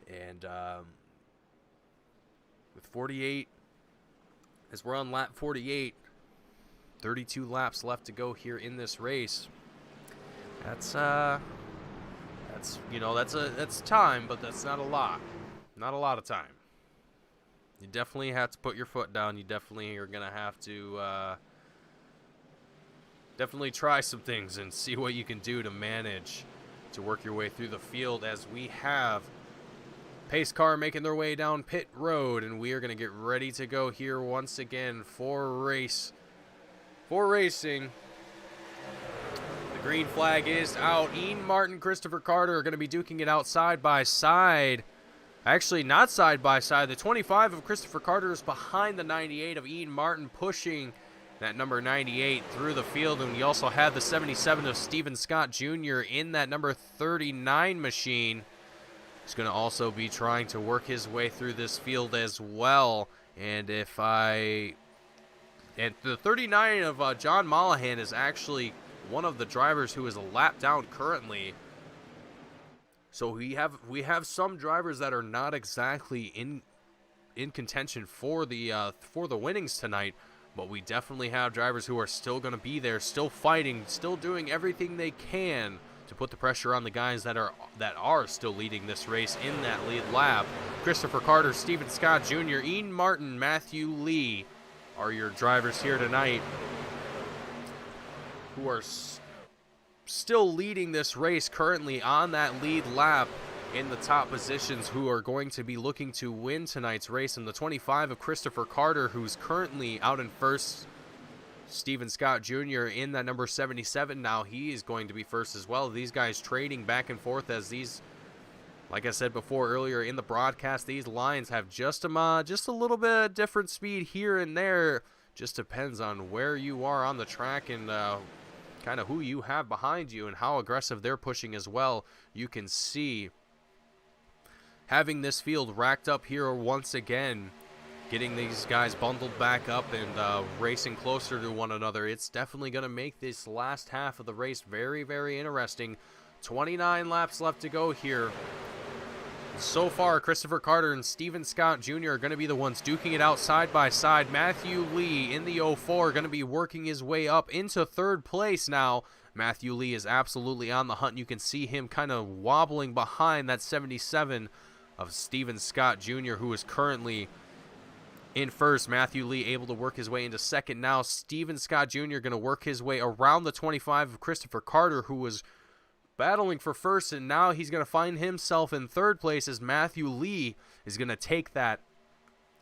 and with 48. As we're on lap 48, 32 laps left to go here in this race. That's time, but that's not a lot. Not a lot of time. You definitely have to put your foot down. You definitely are gonna have to definitely try some things and see what you can do to manage to work your way through the field, as we have pace car making their way down pit road, and we are going to get ready to go here once again for racing. The green flag is out. Ian Martin, Christopher Carter are going to be duking it out side by side. Actually, not side by side. The 25 of Christopher Carter is behind the 98 of Ian Martin, pushing that number 98 through the field. And we also have the 77 of Stephen Scott Jr. in that number 39 machine. He's going to also be trying to work his way through this field as well. And the 39 of John Mollahan is actually one of the drivers who is a lap down currently. So we have some drivers that are not exactly in contention for the winnings tonight, but we definitely have drivers who are still going to be there, still fighting, still doing everything they can to put the pressure on the guys that are still leading this race in that lead lap. Christopher Carter, Steven Scott Jr., Ian Martin, Matthew Lee are your drivers here tonight who are still leading this race currently on that lead lap in the top positions, who are going to be looking to win tonight's race. In the 25 of Christopher Carter, who's currently out in first. Steven Scott Jr. in that number 77 now. He is going to be first as well. These guys trading back and forth as these, like I said before earlier in the broadcast, these lines have just a little bit different speed here and there. Just depends on where you are on the track and kind of who you have behind you and how aggressive they're pushing as well. You can see having this field racked up here once again, getting these guys bundled back up and racing closer to one another. It's definitely going to make this last half of the race very, very interesting. 29 laps left to go here. So far, Christopher Carter and Steven Scott Jr. are going to be the ones duking it out side by side. Matthew Lee in the 04 going to be working his way up into third place now. Matthew Lee is absolutely on the hunt. You can see him kind of wobbling behind that 77 of Steven Scott Jr., who is currently in first. Matthew Lee able to work his way into second now. Steven Scott Jr. going to work his way around the 25 of Christopher Carter, who was battling for first, and now he's going to find himself in third place as Matthew Lee is going to take that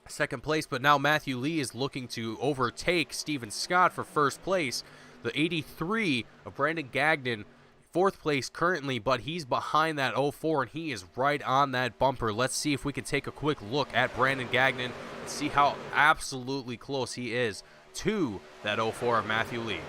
second place. But now Matthew Lee is looking to overtake Steven Scott for first place. The 83 of Brandon Gagnon, fourth place currently, but he's behind that 04, and he is right on that bumper. Let's see if we can take a quick look at Brandon Gagnon and see how absolutely close he is to that 04 of Matthew Lee.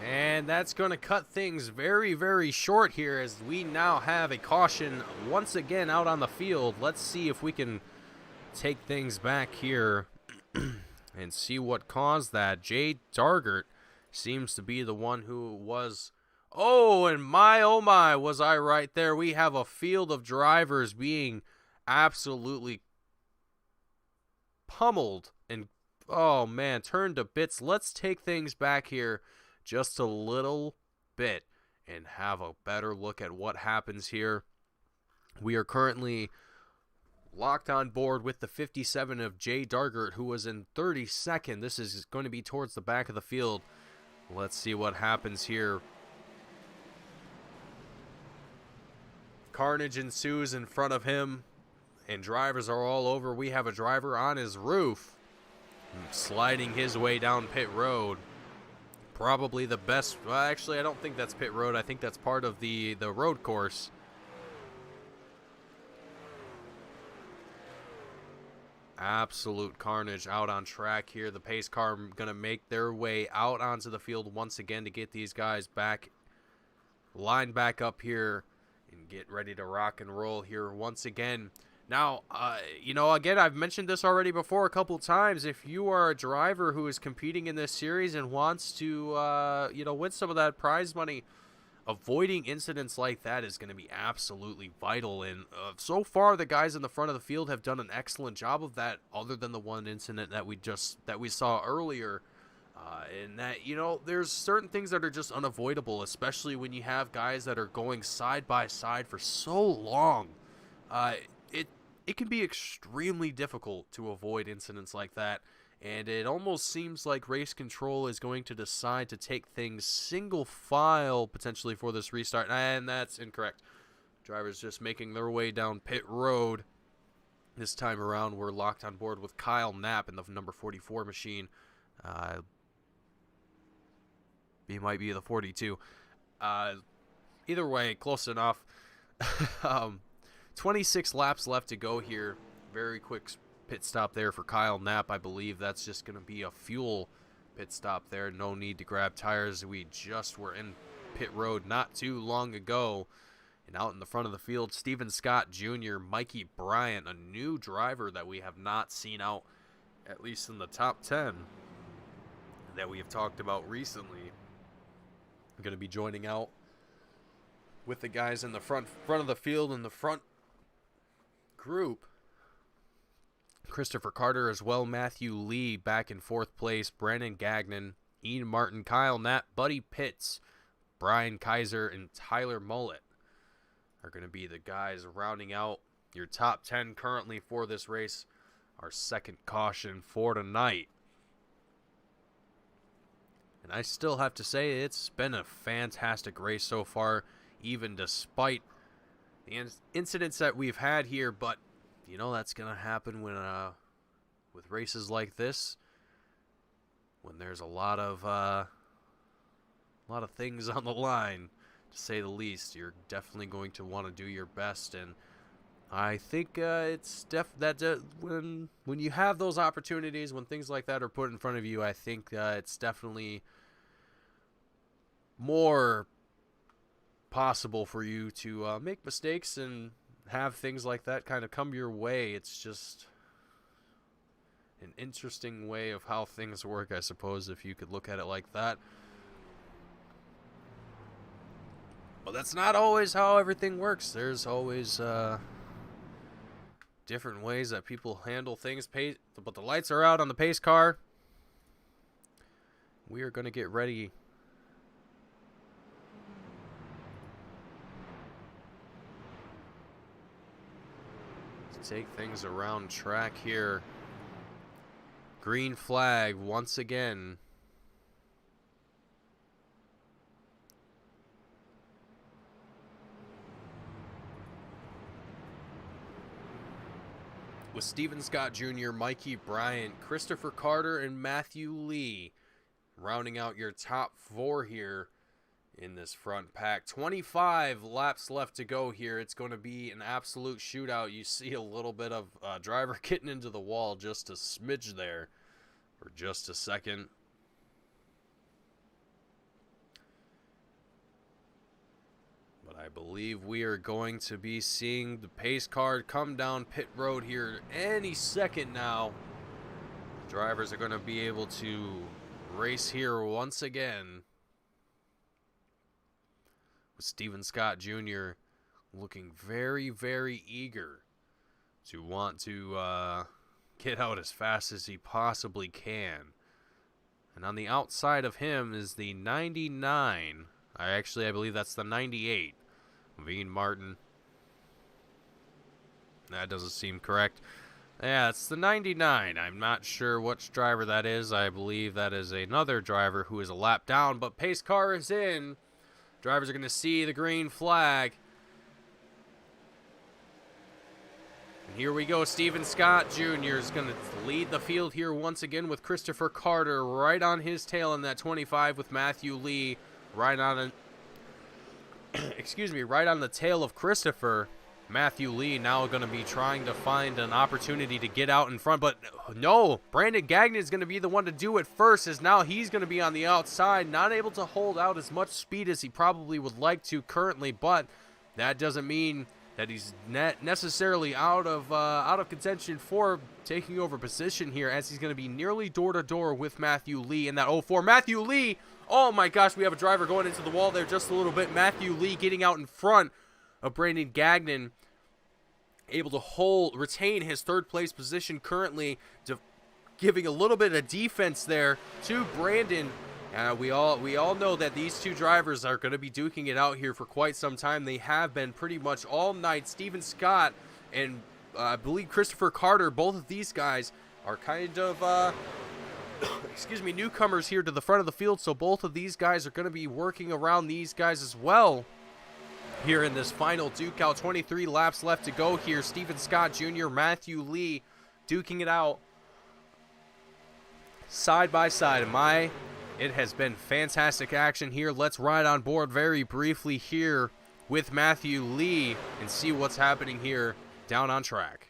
And that's going to cut things very, very short here as we now have a caution once again out on the field. Let's see if we can take things back here and see what caused that. Jay Dargert seems to be the one who was... Oh, and oh my, was I right there. We have a field of drivers being absolutely pummeled and, oh man, turned to bits. Let's take things back here just a little bit and have a better look at what happens here. We are currently locked on board with the 57 of Jay Dargert, who was in 32nd. This is going to be towards the back of the field. Let's see what happens here. Carnage ensues in front of him, and drivers are all over. We have a driver on his roof, sliding his way down pit road. Probably the best. Well, actually, I don't think that's pit road. I think that's part of the road course. Absolute carnage out on track here. The pace car going to make their way out onto the field once again to get these guys back, lined back up here, and get ready to rock and roll here once again. Now, again, I've mentioned this already before a couple times. If you are a driver who is competing in this series and wants to, win some of that prize money, avoiding incidents like that is going to be absolutely vital. And so far, the guys in the front of the field have done an excellent job of that, other than the one incident that we saw earlier. And that, there's certain things that are just unavoidable, especially when you have guys that are going side by side for so long. It can be extremely difficult to avoid incidents like that. And it almost seems like race control is going to decide to take things single file potentially for this restart. And that's incorrect. Drivers just making their way down pit road. This time around, we're locked on board with Kyle Knapp in the number 44 machine. He might be the 42. Either way, close enough. 26 laps left to go here. Very quick pit stop there for Kyle Knapp. I believe that's just going to be a fuel pit stop there. No need to grab tires. We just were in pit road not too long ago. And out in the front of the field, Steven Scott Jr., Mikey Bryant, a new driver that we have not seen out, at least in the top 10, that we have talked about recently. Going to be joining out with the guys in the front of the field in the front group. Christopher Carter as well, Matthew Lee back in 4th place, Brandon Gagnon, Ian Martin, Kyle Knapp, Buddy Pitts, Brian Kaiser, and Tyler Mullett are going to be the guys rounding out your top 10 currently for this race. Our second caution for tonight. And I still have to say it's been a fantastic race so far, even despite the incidents that we've had here. But you know that's going to happen when with races like this, when there's a lot of things on the line, to say the least. You're definitely going to want to do your best, and I think it's when you have those opportunities, when things like that are put in front of you, I think it's definitely more possible for you to make mistakes and have things like that kind of come your way. It's just an interesting way of how things work, I suppose, if you could look at it like that. But that's not always how everything works. There's always different ways that people handle things. But the lights are out on the pace car. We are going to get ready to take things around track here. Green flag once again. With Steven Scott Jr., Mikey Bryant, Christopher Carter, and Matthew Lee rounding out your top 4 here in this front pack. 25 laps left to go here. It's going to be an absolute shootout. You see a little bit of driver getting into the wall just a smidge there for just a second. But I believe we are going to be seeing the pace car come down pit road here any second now. Drivers are going to be able to race here once again. With Steven Scott Jr. looking very, very eager to want to get out as fast as he possibly can. And on the outside of him is the 99. I believe that's the 98. Ian Martin. That doesn't seem correct. Yeah, it's the 99. I'm not sure which driver that is. I believe that is another driver who is a lap down, but pace car is in. Drivers are going to see the green flag. And here we go. Steven Scott Jr. is going to lead the field here once again with Christopher Carter right on his tail in that 25 with Matthew Lee right on right on the tail of Christopher. Matthew Lee now going to be trying to find an opportunity to get out in front, but no, Brandon Gagnon is going to be the one to do it first, as now he's going to be on the outside, not able to hold out as much speed as he probably would like to currently, but that doesn't mean that he's necessarily out of contention for taking over position here, as he's going to be nearly door-to-door with Matthew Lee in that 04. Matthew Lee, oh my gosh, we have a driver going into the wall there just a little bit. Matthew Lee getting out in front of Brandon Gagnon, able to retain his third place position currently, giving a little bit of defense there to Brandon. We all know that these two drivers are going to be duking it out here for quite some time. They have been pretty much all night. Steven Scott and I believe Christopher Carter, both of these guys are kind of, excuse me, newcomers here to the front of the field. So both of these guys are going to be working around these guys as well here in this final duke out. 23 laps left to go here. Steven Scott Jr., Matthew Lee duking it out side by side. It has been fantastic action here. Let's ride on board very briefly here with Matthew Lee and see what's happening here down on track.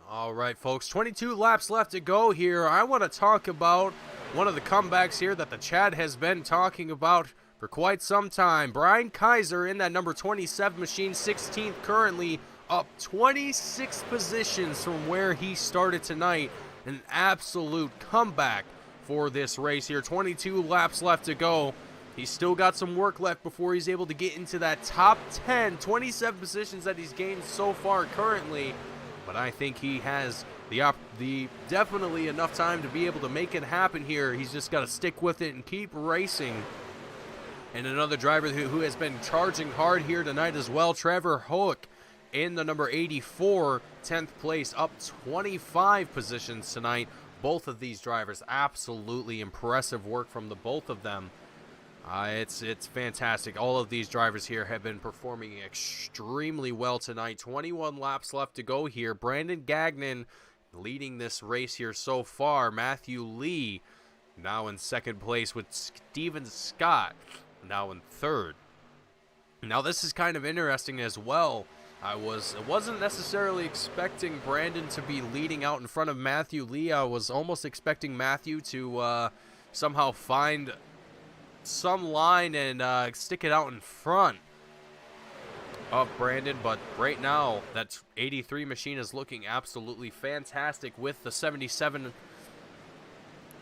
All right, folks, 22 laps left to go here. I want to talk about one of the comebacks here that the chat has been talking about for quite some time. Brian Kaiser in that number 27 machine, 16th currently, up 26 positions from where he started tonight. An absolute comeback for this race here. 22 laps left to go. He's still got some work left before he's able to get into that top 10. 27 positions that he's gained so far currently. But I think he has the definitely enough time to be able to make it happen here. He's just got to stick with it and keep racing. And another driver who has been charging hard here tonight as well, Trevor Hoek in the number 84, 10th place, up 25 positions tonight. Both of these drivers, absolutely impressive work from the both of them. It's fantastic. All of these drivers here have been performing extremely well tonight. 21 laps left to go here. Brandon Gagnon leading this race here so far. Matthew Lee now in second place with Steven Scott now in third. Now this is kind of interesting as well. I wasn't necessarily expecting Brandon to be leading out in front of Matthew Lee. I was almost expecting Matthew to somehow find some line and stick it out in front of Brandon, but right now that 83 machine is looking absolutely fantastic with the 77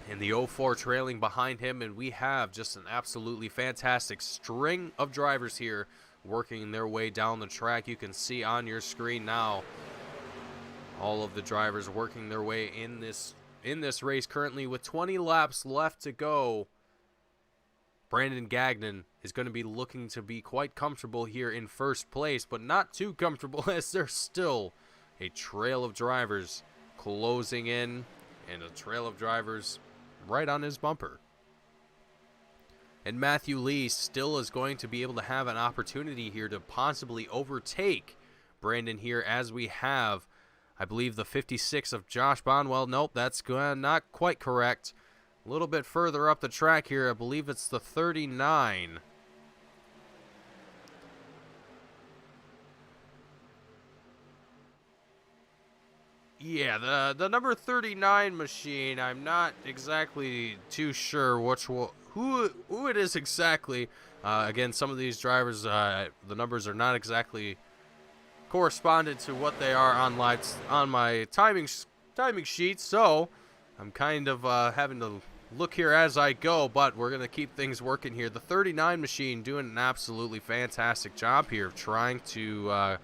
and the 04 trailing behind him, and we have just an absolutely fantastic string of drivers here working their way down the track. You can see on your screen now all of the drivers working their way in this race currently with 20 laps left to go. Brandon Gagnon is going to be looking to be quite comfortable here in first place, but not too comfortable as there's still a trail of drivers closing in and a trail of drivers right on his bumper. And Matthew Lee still is going to be able to have an opportunity here to possibly overtake Brandon here, as we have, I believe, the 56 of Josh Bonwell. Nope, that's not quite correct. A little bit further up the track here, I believe it's the 39. Yeah, the number 39 machine. I'm not exactly too sure who it is exactly. Again, some of these drivers, the numbers are not exactly correspondent to what they are on my timing sheet. So I'm kind of having to look here as I go, but we're going to keep things working here. The 39 machine doing an absolutely fantastic job here of trying to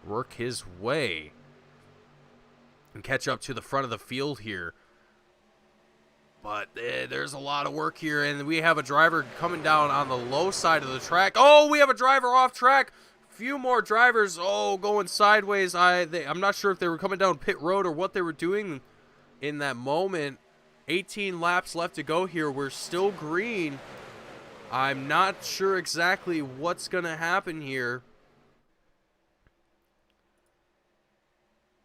work his way and catch up to the front of the field here. But there's a lot of work here, and we have a driver coming down on the low side of the track. Oh, we have a driver off track. Few more drivers, going sideways. I'm not sure if they were coming down pit road or what they were doing in that moment. 18 laps left to go here. We're still green. I'm not sure exactly what's going to happen here.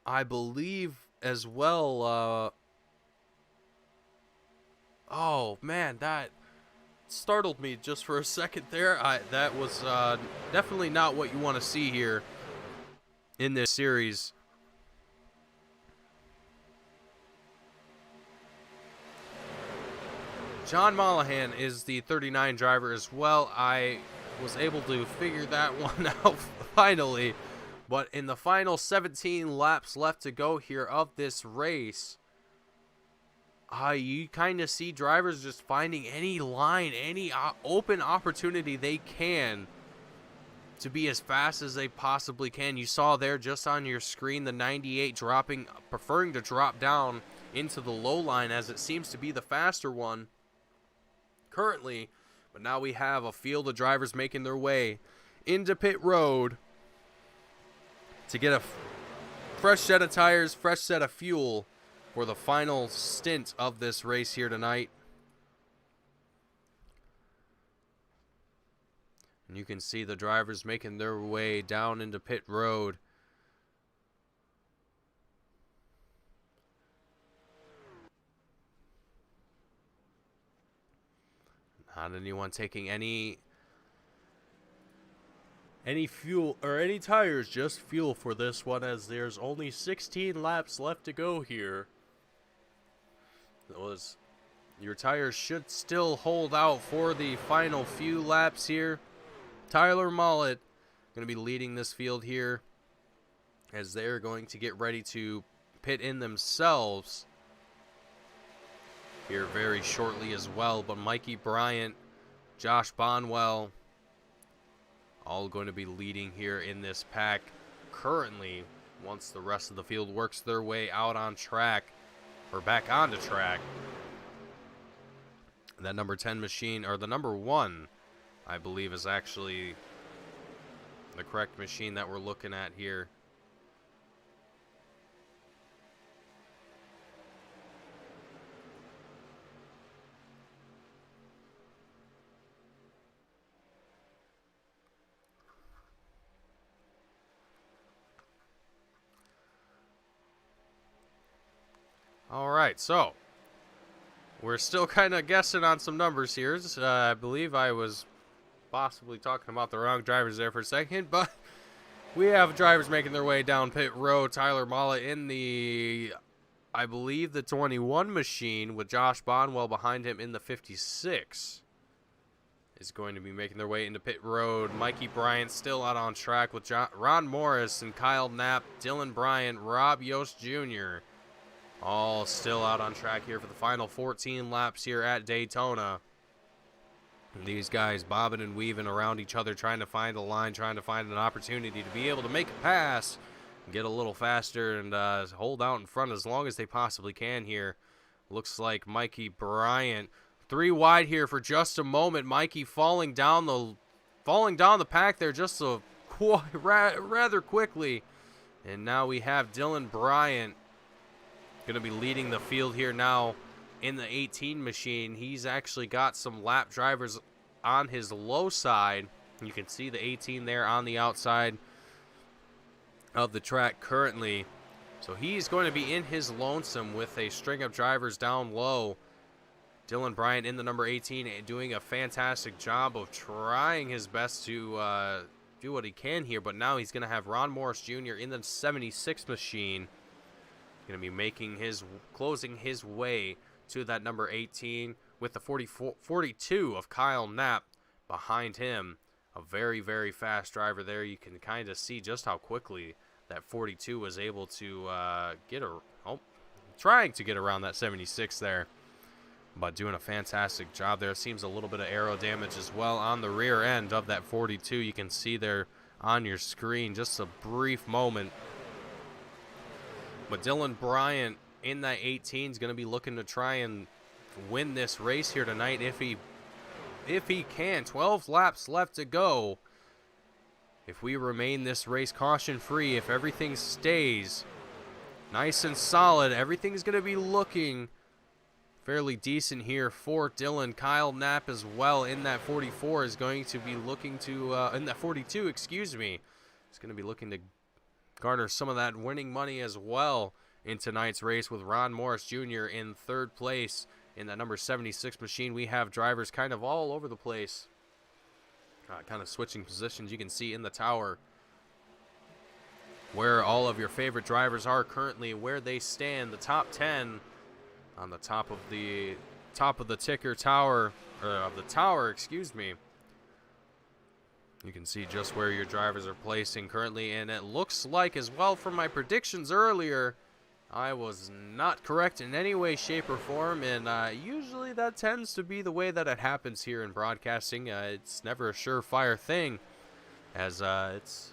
I believe as well, oh man, that startled me just for a second there. That was definitely not what you want to see here in this series. John Mollahan is the 39 driver as well. I was able to figure that one out finally. But in the final 17 laps left to go here of this race, you kind of see drivers just finding any line, any open opportunity they can to be as fast as they possibly can. You saw there just on your screen the 98 preferring to drop down into the low line as it seems to be the faster one currently. But now we have a field of drivers making their way into pit road to get a fresh set of tires, fresh set of fuel for the final stint of this race here tonight. And you can see the drivers making their way down into pit road. Not anyone taking any fuel or any tires, just fuel for this one, as there's only 16 laps left to go here. Your tires should still hold out for the final few laps here. Tyler Mollett going to be leading this field here as they're going to get ready to pit in themselves here very shortly as well. But Mikey Bryant, Josh Bonwell, all going to be leading here in this pack currently once the rest of the field works their way out on track or back onto track. That number 10 machine, or the number 1, I believe, is actually the correct machine that we're looking at here. All right, so we're still kind of guessing on some numbers here. I believe I was possibly talking about the wrong drivers there for a second, but we have drivers making their way down pit road. Tyler Mollett in the, I believe, the 21 machine with Josh Bonwell behind him in the 56 is going to be making their way into pit road. Mikey Bryant still out on track with Ron Morris and Kyle Knapp, Dylan Bryant, Rob Yost Jr., all still out on track here for the final 14 laps here at Daytona. And these guys bobbing and weaving around each other, trying to find a line, trying to find an opportunity to be able to make a pass, get a little faster, and hold out in front as long as they possibly can here. Looks like Mikey Bryant 3 wide here for just a moment. Mikey falling down the pack there just rather quickly. And now we have Dylan Bryant going to be leading the field here now in the 18 machine. He's actually got some lap drivers on his low side. You can see the 18 there on the outside of the track currently. So he's going to be in his lonesome with a string of drivers down low. Dylan Bryant in the number 18 doing a fantastic job of trying his best to do what he can here. But now he's going to have Ron Morris Jr. in the 76 machine. Going to be closing his way to that number 18 with the 42 of Kyle Knapp behind him. A very, very fast driver there. You can kind of see just how quickly that 42 was able to trying to get around that 76 there, but doing a fantastic job there. Seems a little bit of aero damage as well on the rear end of that 42. You can see there on your screen just a brief moment. But Dylan Bryant in that 18 is going to be looking to try and win this race here tonight if he can. 12 laps left to go. If we remain this race caution-free, if everything stays nice and solid, everything's going to be looking fairly decent here for Dylan. Kyle Knapp as well in that 44 is going to be looking to, in that 42, excuse me, is going to be looking to garner some of that winning money as well in tonight's race, with Ron Morris Jr. in 3rd place in that number 76 machine. We have drivers kind of all over the place, kind of switching positions. You can see in the tower where all of your favorite drivers are currently, where they stand. The top 10 on the top of the ticker tower, of the tower, excuse me. You can see just where your drivers are placing currently, and it looks like as well from my predictions earlier, I was not correct in any way, shape, or form, and usually that tends to be the way that it happens here in broadcasting. It's never a surefire thing, as it's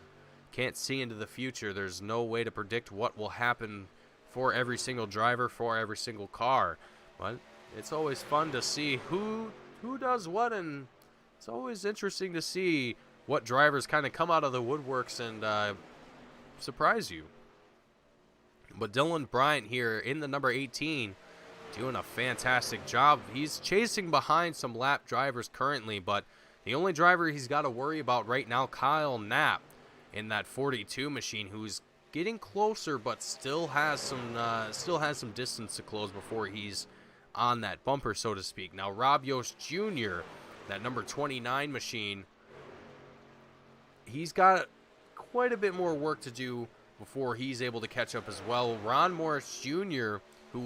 can't see into the future. There's no way to predict what will happen for every single driver, for every single car, but it's always fun to see who does what, and it's always interesting to see what drivers kind of come out of the woodworks and surprise you. But Dylan Bryant here in the number 18 doing a fantastic job. He's chasing behind some lap drivers currently, but the only driver he's got to worry about right now, Kyle Knapp in that 42 machine, who's getting closer but still has some distance to close before he's on that bumper, so to speak. Now Rob Yost Jr., that number 29 machine, he's got quite a bit more work to do before he's able to catch up as well. Ron Morris Jr., who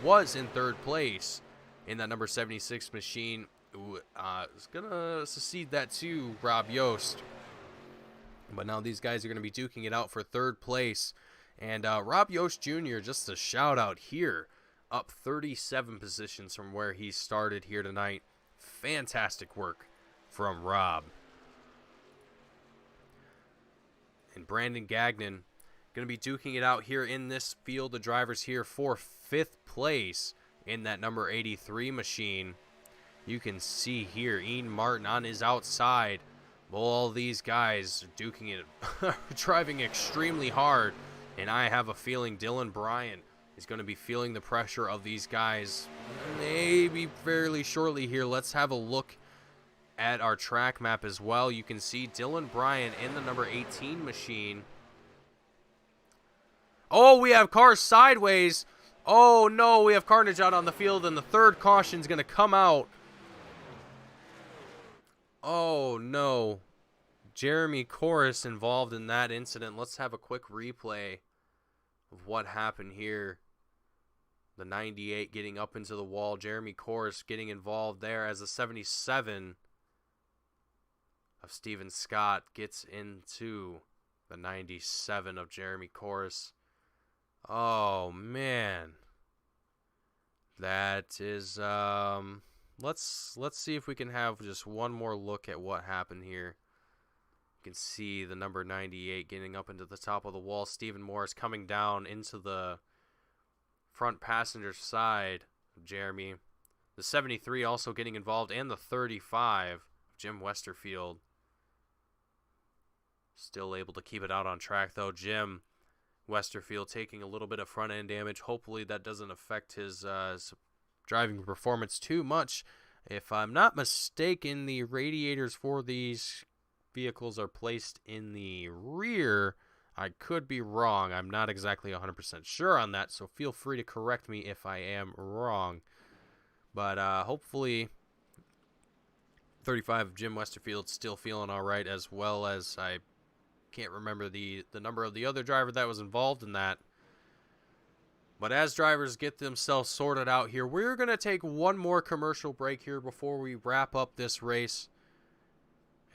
was in third place in that number 76 machine, who is going to succeed that to Rob Yost. But now these guys are going to be duking it out for third place. And Rob Yost Jr., just a shout out here, up 37 positions from where he started here tonight. Fantastic work from Rob. And Brandon Gagnon going to be duking it out here in this field of drivers here for fifth place in that number 83 machine. You can see here Ian Martin on his outside. All these guys are duking it, driving extremely hard. And I have a feeling Dylan Bryant is going to be feeling the pressure of these guys maybe fairly shortly here. Let's have a look at our track map as well. You can see Dylan Bryant in the number 18 machine. Oh, we have cars sideways. Oh no, we have carnage out on the field, and the third caution is going to come out. Oh no, Jeremy Corris involved in that incident. Let's have a quick replay of what happened here. The 98 getting up into the wall. Jeremy Corris getting involved there as the 77 of Steven Scott gets into the 97 of Jeremy Corris. Oh man, that is let's see if we can have just one more look at what happened here. You can see the number 98 getting up into the top of the wall. Stephen Morris coming down into the front passenger side of Jeremy. The 73 also getting involved, and the 35 of Jim Westerfield. Still able to keep it out on track though. Jim Westerfield taking a little bit of front end damage. Hopefully that doesn't affect his driving performance too much. If I'm not mistaken, the radiators for these vehicles are placed in the rear. I could be wrong. I'm not exactly 100% sure on that, so feel free to correct me if I am wrong. But hopefully 35 of Jim Westerfield still feeling all right, as well as I can't remember the number of the other driver that was involved in that. But as drivers get themselves sorted out here, we're going to take one more commercial break here before we wrap up this race.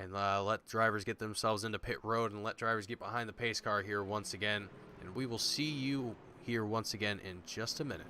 And let drivers get themselves into pit road and let drivers get behind the pace car here once again. And we will see you here once again in just a minute.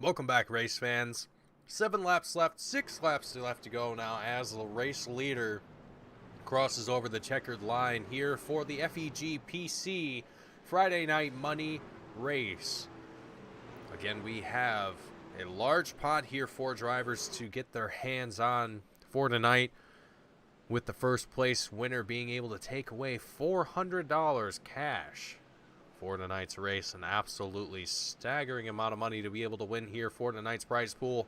Welcome back, race fans. 7 laps left, 6 laps left to go now as the race leader crosses over the checkered line here for the FEG PC Friday Night Money race. Again, we have a large pot here for drivers to get their hands on for tonight, with the first place winner being able to take away $400 cash for tonight's race. An absolutely staggering amount of money to be able to win here for tonight's prize pool,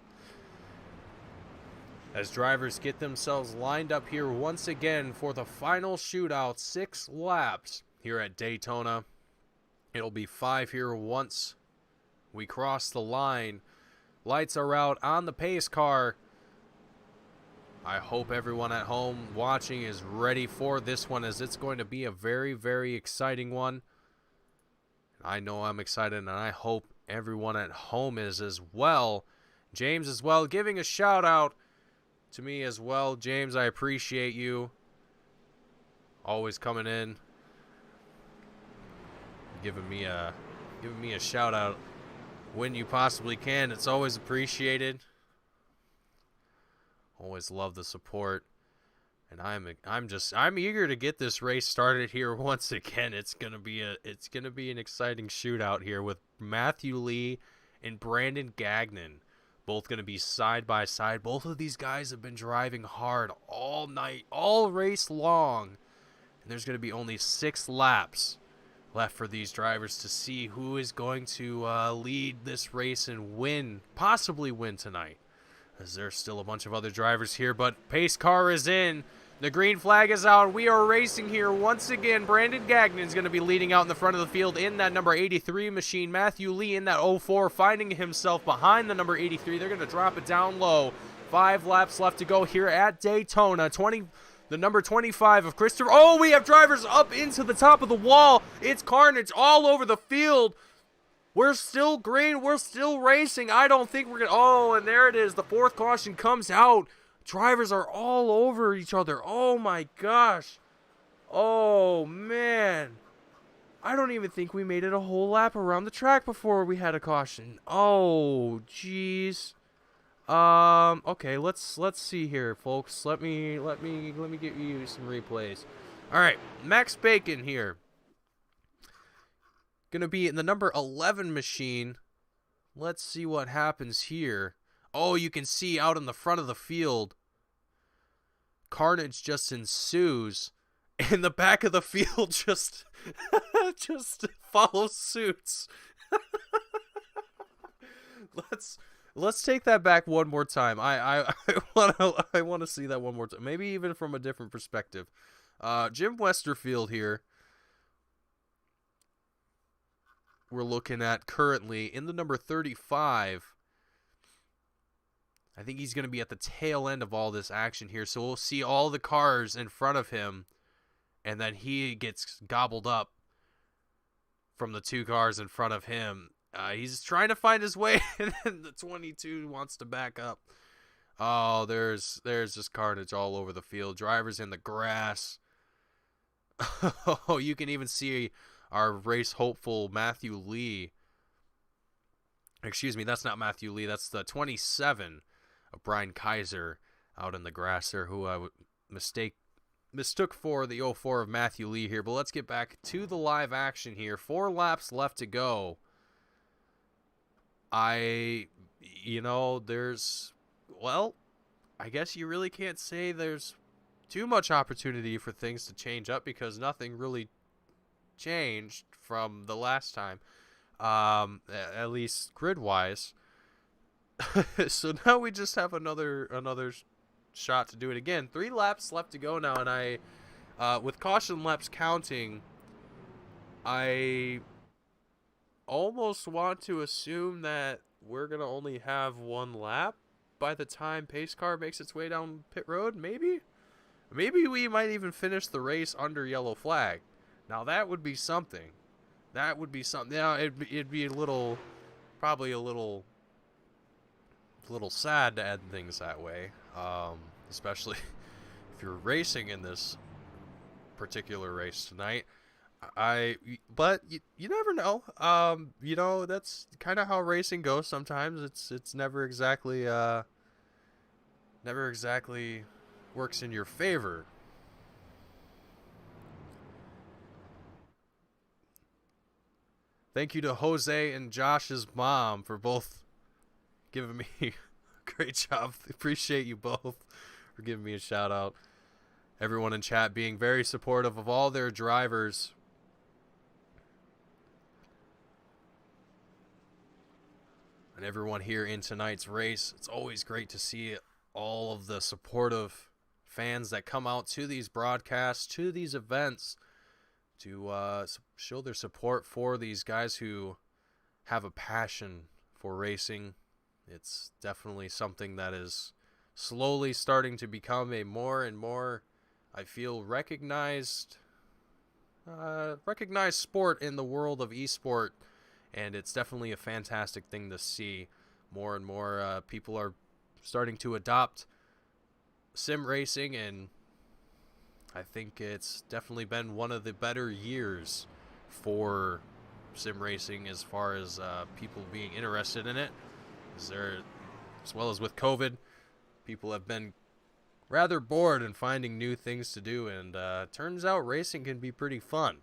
as drivers get themselves lined up here once again for the final shootout. 6 laps here at Daytona. It'll be 5 here once we cross the line. Lights are out on the pace car. I hope everyone at home watching is ready for this one, as it's going to be a very, very exciting one. I know I'm excited, and I hope everyone at home is as well. James as well, giving a shout out to me as well. James, I appreciate you. Always coming in, giving me a shout out when you possibly can. It's always appreciated. Always love the support. And I'm eager to get this race started here once again. It's gonna be an exciting shootout here with Matthew Lee and Brandon Gagnon, both gonna be side by side. Both of these guys have been driving hard all night, all race long, and there's gonna be only 6 laps left for these drivers to see who is going to lead this race and possibly win tonight, as there's still a bunch of other drivers here. But pace car is in. The green flag is out. We are racing here once again. Brandon Gagnon is going to be leading out in the front of the field in that number 83 machine. Matthew Lee in that 04, finding himself behind the number 83. They're going to drop it down low. 5 laps left to go here at Daytona. The number 25 of Christopher. Oh, we have drivers up into the top of the wall. It's carnage all over the field. We're still green. We're still racing. I don't think we're going to... Oh, and there it is. The 4th caution comes out. Drivers are all over each other. Oh, my gosh. Oh, man. I don't even think we made it a whole lap around the track before we had a caution. Oh, jeez. Okay, let's see here, folks. Let me get you some replays. All right, Max Bacon here. Gonna be in the number 11 machine. Let's see what happens here. Oh, you can see out in the front of the field, carnage just ensues, and the back of the field just follows suits. Let's take that back one more time. I want to see that one more time. Maybe even from a different perspective. Jim Westerfield here. We're looking at currently in the number 35. I think he's going to be at the tail end of all this action here. So we'll see all the cars in front of him, and then he gets gobbled up from the 2 cars in front of him. He's trying to find his way, and then the 22 wants to back up. Oh, there's just carnage all over the field. Drivers in the grass. Oh, you can even see our race hopeful Matthew Lee. Excuse me, that's not Matthew Lee. That's the 27 of Brian Kaiser out in the grass there, who I mistook for the 04 of Matthew Lee here. But let's get back to the live action here. 4 laps left to go. I guess you really can't say there's too much opportunity for things to change up, because nothing really changed from the last time, at least grid-wise. So now we just have another shot to do it again. 3 laps left to go now, and with caution laps counting, I almost want to assume that we're gonna only have 1 lap by the time pace car makes its way down pit road. Maybe we might even finish the race under yellow flag. Now that would be something. That would be something. Now it'd be probably a little sad to end things that way, especially if you're racing in this particular race tonight. But you never know. That's kind of how racing goes sometimes. It's never exactly works in your favor. Thank you to Jose and Josh's mom for both giving me a great job. Appreciate you both for giving me a shout out. Everyone in chat being very supportive of all their drivers. And everyone here in tonight's race. It's always great to see all of the supportive fans that come out to these broadcasts, to these events, to show their support for these guys who have a passion for racing. It's definitely something that is slowly starting to become a more and more, I feel, recognized sport in the world of esport, and it's definitely a fantastic thing to see. More and more people are starting to adopt sim racing, and I think it's definitely been one of the better years for sim racing as far as people being interested in it. As well as with COVID, people have been rather bored and finding new things to do, and turns out racing can be pretty fun.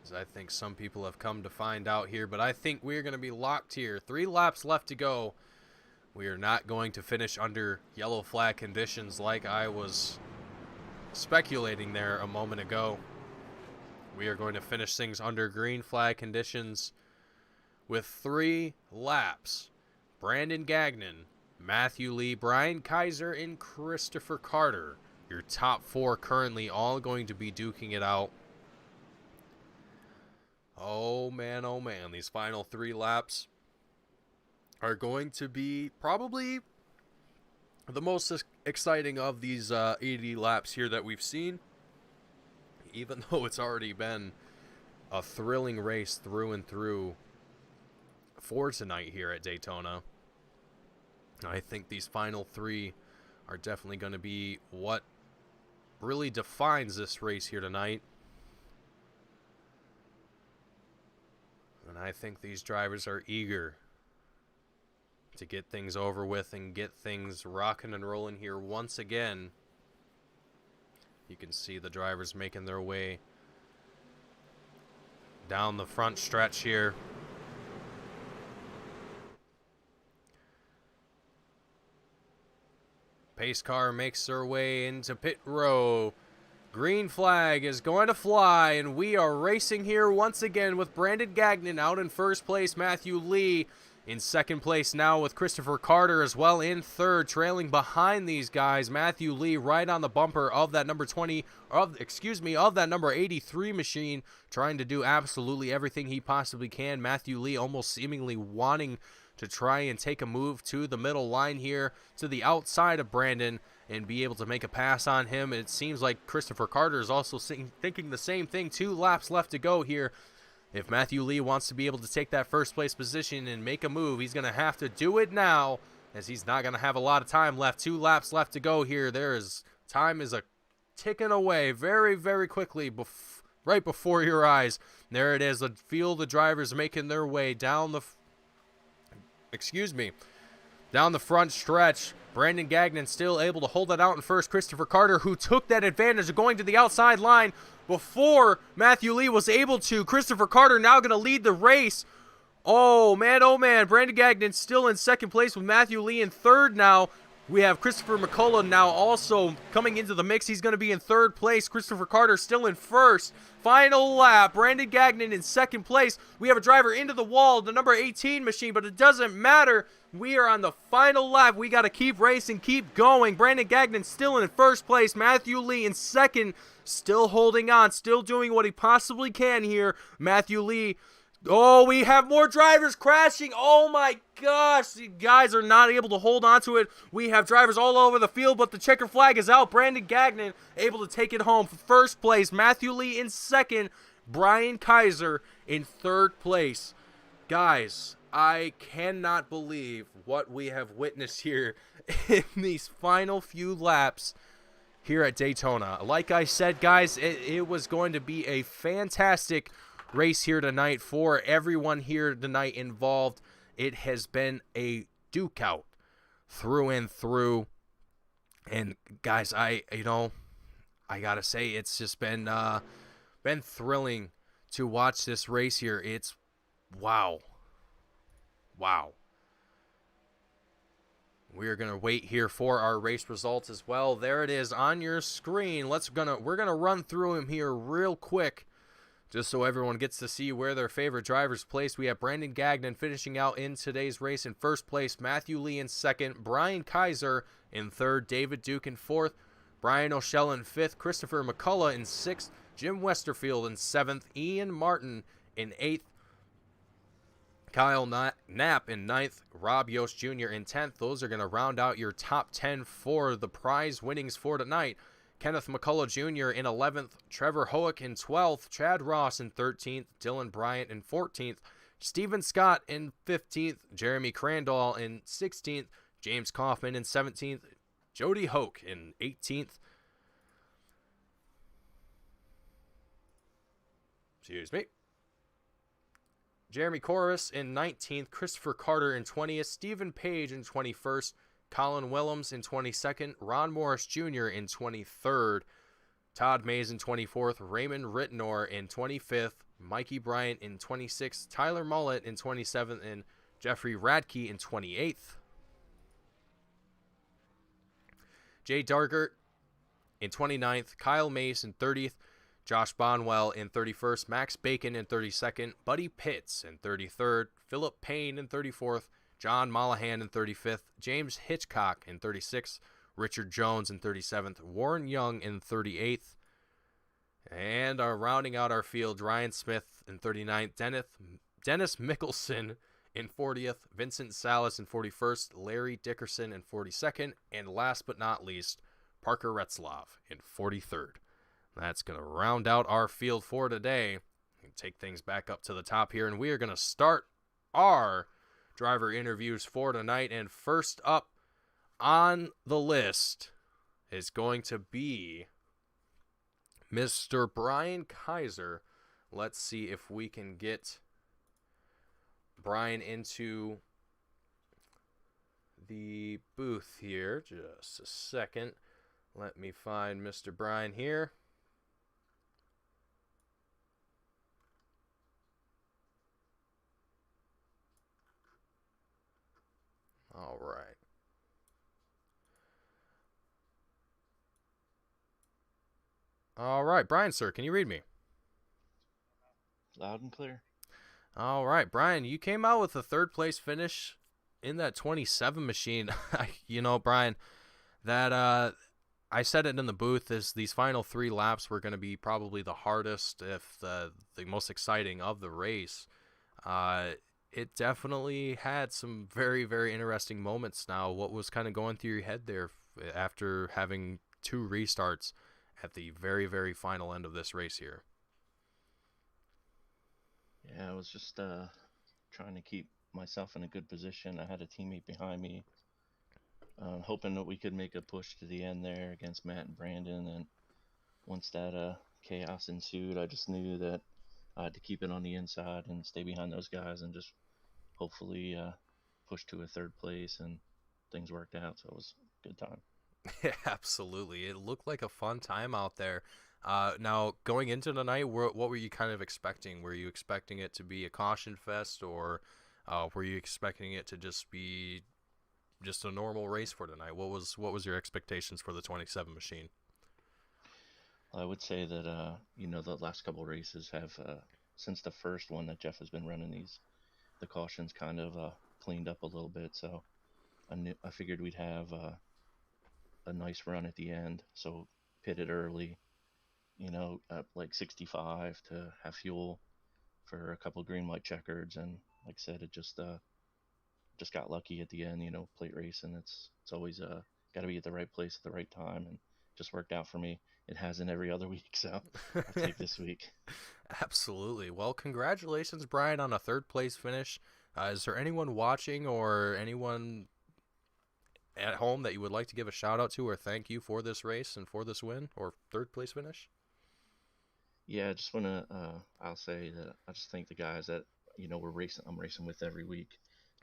As I think some people have come to find out here, but I think we're going to be locked here. 3 laps left to go. We are not going to finish under yellow flag conditions like I was speculating there a moment ago. We are going to finish things under green flag conditions with 3 laps. Brandon Gagnon, Matthew Lee, Brian Kaiser, and Christopher Carter. Your top 4 currently all going to be duking it out. Oh man, these final 3 laps are going to be probably the most exciting of these 80 laps here that we've seen. Even though it's already been a thrilling race through and through for tonight here at Daytona, I think these final 3 are definitely going to be what really defines this race here tonight. And I think these drivers are eager to get things over with and get things rocking and rolling here once again. You can see the drivers making their way down the front stretch here. Pace car makes their way into pit row. Green flag is going to fly, and we are racing here once again with Brandon Gagnon out in first place, Matthew Lee in second place now with Christopher Carter as well in third, trailing behind these guys. Matthew Lee right on the bumper of that number 83 machine, trying to do absolutely everything he possibly can. Matthew Lee almost seemingly wanting to try and take a move to the middle line here to the outside of Brandon and be able to make a pass on him. It seems like Christopher Carter is also thinking the same thing. 2 laps left to go here. If Matthew Lee wants to be able to take that first place position and make a move, he's going to have to do it now, as he's not going to have a lot of time left. 2 laps left to go here. Time is ticking away very, very quickly right before your eyes. There it is. Feel the drivers making their way down the front stretch. Brandon Gagnon still able to hold it out in first. Christopher Carter, who took that advantage of going to the outside line before Matthew Lee was able to. Christopher Carter now going to lead the race. Oh man, Brandon Gagnon still in second place with Matthew Lee in third now. We have Christopher McCullough now also coming into the mix. He's going to be in third place. Christopher Carter still in first. Final lap. Brandon Gagnon in second place. We have a driver into the wall, the number 18 machine, but it doesn't matter. We are on the final lap. We got to keep racing, keep going. Brandon Gagnon still in first place. Matthew Lee in second, still holding on, still doing what he possibly can here. Matthew Lee. Oh, we have more drivers crashing. Oh my gosh, the guys are not able to hold on to it. We have drivers all over the field, but the checker flag is out. Brandon Gagnon able to take it home for first place. Matthew Lee in second. Brian Kaiser in third place. Guys, I cannot believe what we have witnessed here in these final few laps here at Daytona. Like I said, guys, it was going to be a fantastic race here tonight for everyone here tonight involved. It has been a duke out through and through. And guys, I gotta say, it's just been thrilling to watch this race here. It's wow. We are gonna wait here for our race results as well. There it is on your screen. We're gonna run through them here real quick, just so everyone gets to see where their favorite drivers placed. We have Brandon Gagnon finishing out in today's race in first place, Matthew Lee in second, Brian Kaiser in third, David Duke in fourth, Brian O'Shell in fifth, Christopher McCullough in sixth, Jim Westerfield in seventh, Ian Martin in eighth, Kyle Knapp in ninth, Rob Yost Jr. in 10th. Those are going to round out your top 10 for the prize winnings for tonight. Kenneth McCullough Jr. in 11th, Trevor Hoek in 12th, Chad Ross in 13th, Dylan Bryant in 14th, Steven Scott in 15th, Jeremy Crandall in 16th, James Kaufman in 17th, Jody Hoke in 18th. Excuse me. Jeremy Corus in 19th, Christopher Carter in 20th, Stephen Page in 21st, Colin Willems in 22nd, Ron Morris Jr. in 23rd, Todd Mays in 24th, Raymond Rittenor in 25th, Mikey Bryant in 26th, Tyler Mullett in 27th, and Jeffrey Radke in 28th. Jay Dargert in 29th, Kyle Mace in 30th, Josh Bonwell in 31st, Max Bacon in 32nd, Buddy Pitts in 33rd, Philip Payne in 34th, John Mollahan in 35th, James Hitchcock in 36th, Richard Jones in 37th, Warren Young in 38th, and rounding out our field, Ryan Smith in 39th, Dennis Mickelson in 40th, Vincent Salas in 41st, Larry Dickerson in 42nd, and last but not least, Parker Retzlaff in 43rd. That's going to round out our field for today and take things back up to the top here. And we are going to start our driver interviews for tonight. And first up on the list is going to be Mr. Brian Kaiser. Let's see if we can get Brian into the booth here. Just a second. Let me find Mr. Brian here. All right. All right, Brian, sir, can you read me? Loud and clear. All right, Brian, you came out with a third place finish in that 27 machine. Brian, that I said it in the booth, is these final three laps were going to be probably the hardest, if the most exciting of the race. It definitely had some very, very interesting moments. Now, what was kind of going through your head there after having two restarts at the very, very final end of this race here? Yeah, I was just trying to keep myself in a good position. I had a teammate behind me, hoping that we could make a push to the end there against Matt and Brandon. And once that chaos ensued, I just knew that I had to keep it on the inside and stay behind those guys and just hopefully push to a third place, and things worked out, so it was a good time. Yeah, absolutely. It looked like a fun time out there. Now, going into tonight, what were you kind of expecting? Were you expecting it to be a caution fest, or were you expecting it to just be just a normal race for tonight? What was your expectations for the 27 machine? I would say that the last couple races have since the first one that Jeff has been running the cautions kind of cleaned up a little bit. So I figured we'd have a nice run at the end. So pitted early, at like 65 to have fuel for a couple green white checkers, and like I said, it just got lucky at the end. Plate racing, it's always got to be at the right place at the right time, and just worked out for me. It hasn't every other week, so I'll take this week. Absolutely. Well, congratulations, Brian, on a third place finish. Is there anyone watching or anyone at home that you would like to give a shout out to or thank you for this race and for this win or third place finish? Yeah, I just wanna I'll say that I just thank the guys that I'm racing with every week.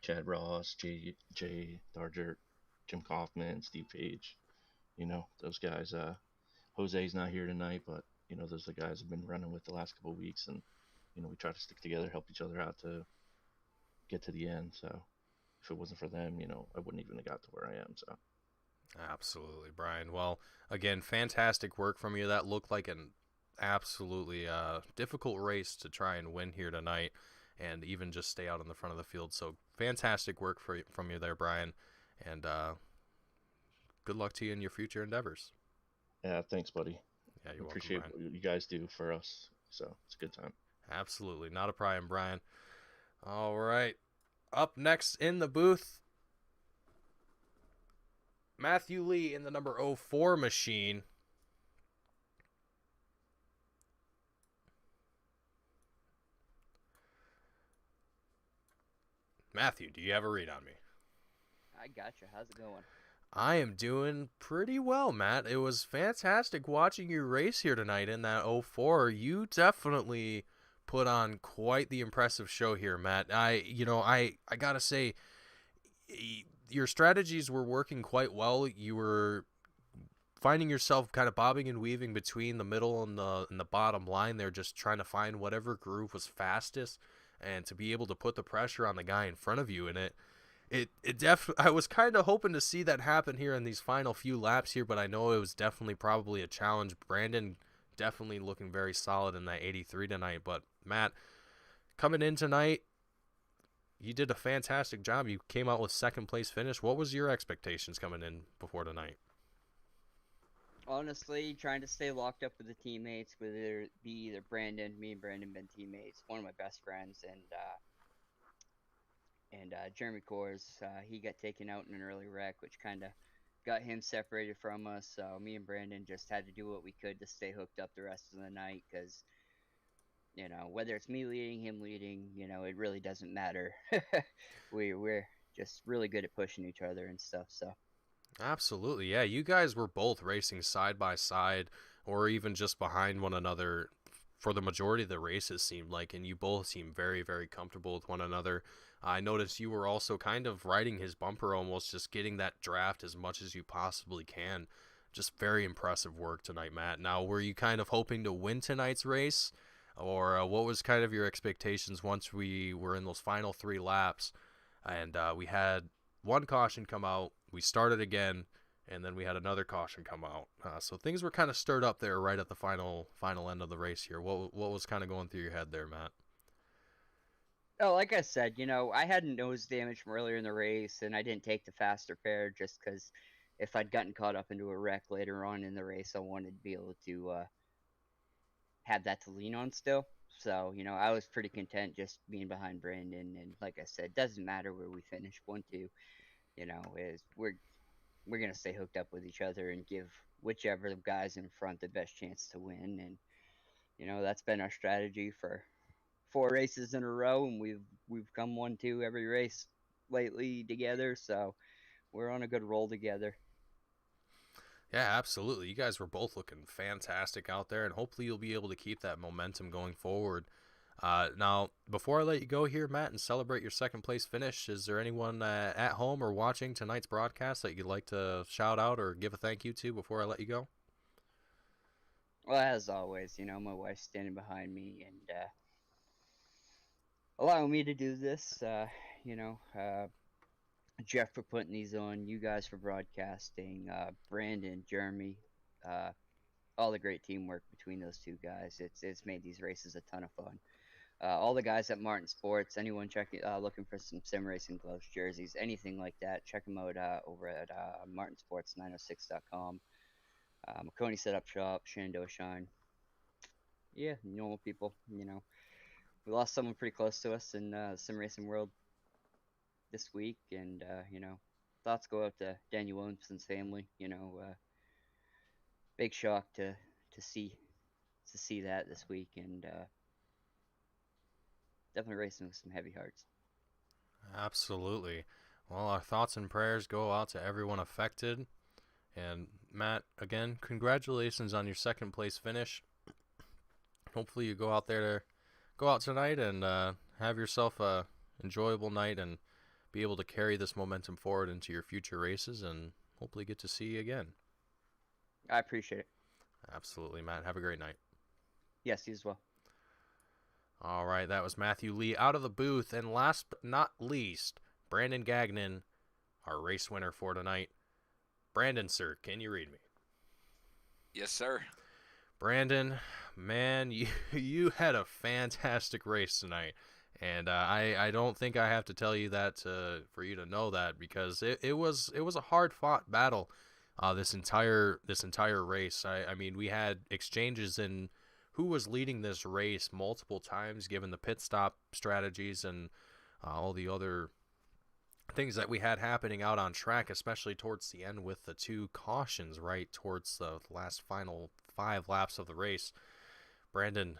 Chad Ross, Jay Dargert, Jim Kaufman, Steve Page. Those guys. Jose's not here tonight, but those are the guys I've been running with the last couple of weeks, and we try to stick together, help each other out to get to the end. So if it wasn't for them, I wouldn't even have got to where I am. So Absolutely, Brian. Well, again, fantastic work from you. That looked like an absolutely difficult race to try and win here tonight and even just stay out in the front of the field. So fantastic work from you there, Brian. And good luck to you in your future endeavors. yeah, thanks, buddy. Yeah, you're welcome, Appreciate Brian. what you guys do for us. So it's a good time. Absolutely. Not a problem, Brian. All right. Up next in the booth, Matthew Lee in the number 04 machine. Matthew, do you have a read on me? I gotcha. How's it going? I am doing pretty well, Matt. It was fantastic watching you race here tonight in that 04. You definitely put on quite the impressive show here, Matt. I got to say your strategies were working quite well. You were finding yourself kind of bobbing and weaving between the middle and the bottom line there, just trying to find whatever groove was fastest and to be able to put the pressure on the guy in front of you. And I was kind of hoping to see that happen here in these final few laps here, but I know it was definitely probably a challenge. Brandon definitely looking very solid in that 83 tonight. But Matt, coming in tonight, you did a fantastic job. You came out with second place finish. What was your expectations coming in before tonight? Honestly, trying to stay locked up with the teammates, whether it be either Brandon, me and Brandon been teammates, one of my best friends, and Jeremy Coors, he got taken out in an early wreck, which kind of got him separated from us. So me and Brandon just had to do what we could to stay hooked up the rest of the night, because whether it's me leading, him leading, it really doesn't matter. We're just really good at pushing each other and stuff. So Absolutely, yeah. You guys were both racing side by side or even just behind one another for the majority of the race, it seemed like, and you both seemed very, very comfortable with one another. I noticed you were also kind of riding his bumper almost, just getting that draft as much as you possibly can. Just very impressive work tonight, Matt. Now, were you kind of hoping to win tonight's race, or what was kind of your expectations once we were in those final three laps and we had one caution come out, we started again, and then we had another caution come out. So things were kind of stirred up there right at the final end of the race here. What was kind of going through your head there, Matt? Oh, like I said, I had nose damage from earlier in the race, and I didn't take the faster pair just because if I'd gotten caught up into a wreck later on in the race, I wanted to be able to have that to lean on still. So, I was pretty content just being behind Brandon, and like I said, doesn't matter where we finish, 1-2. Is we're gonna stay hooked up with each other and give whichever guys in front the best chance to win, and that's been our strategy for 4 races in a row, and we've come 1-2 every race lately together, so we're on a good roll together. Yeah, absolutely. You guys were both looking fantastic out there, and hopefully you'll be able to keep that momentum going forward. Now, before I let you go here, Matt, and celebrate your second place finish, is there anyone at home or watching tonight's broadcast that you'd like to shout out or give a thank you to before I let you go? Well, as always, my wife's standing behind me and allowing me to do this. Jeff for putting these on, you guys for broadcasting, Brandon, Jeremy, uh, all the great teamwork between those two guys. It's made these races a ton of fun. All the guys at Martin Sports, anyone looking for some sim racing gloves, jerseys, anything like that, check them out over at martinsports906.com. Maconi Setup Shop, Shenandoah Shine. Yeah, normal people. We lost someone pretty close to us in the sim racing world this week, and thoughts go out to Daniel Williamson's family. Big shock to see that this week, and definitely racing with some heavy hearts. Absolutely. Well, our thoughts and prayers go out to everyone affected. And Matt, again, congratulations on your second place finish. Hopefully you go out tonight and have yourself a enjoyable night and be able to carry this momentum forward into your future races and hopefully get to see you again. I appreciate it. Absolutely, Matt. Have a great night. Yes, you as well. All right, that was Matthew Lee out of the booth. And last but not least, Brandon Gagnon, our race winner for tonight. Brandon, sir, can you read me? Yes, sir. Brandon, man, you had a fantastic race tonight. And I don't think I have to tell you that for you to know that, because it was a hard fought battle this entire race. I mean, we had exchanges in who was leading this race multiple times, given the pit stop strategies and all the other things that we had happening out on track, especially towards the end with the 2 cautions right towards the last final 5 laps of the race. Brandon,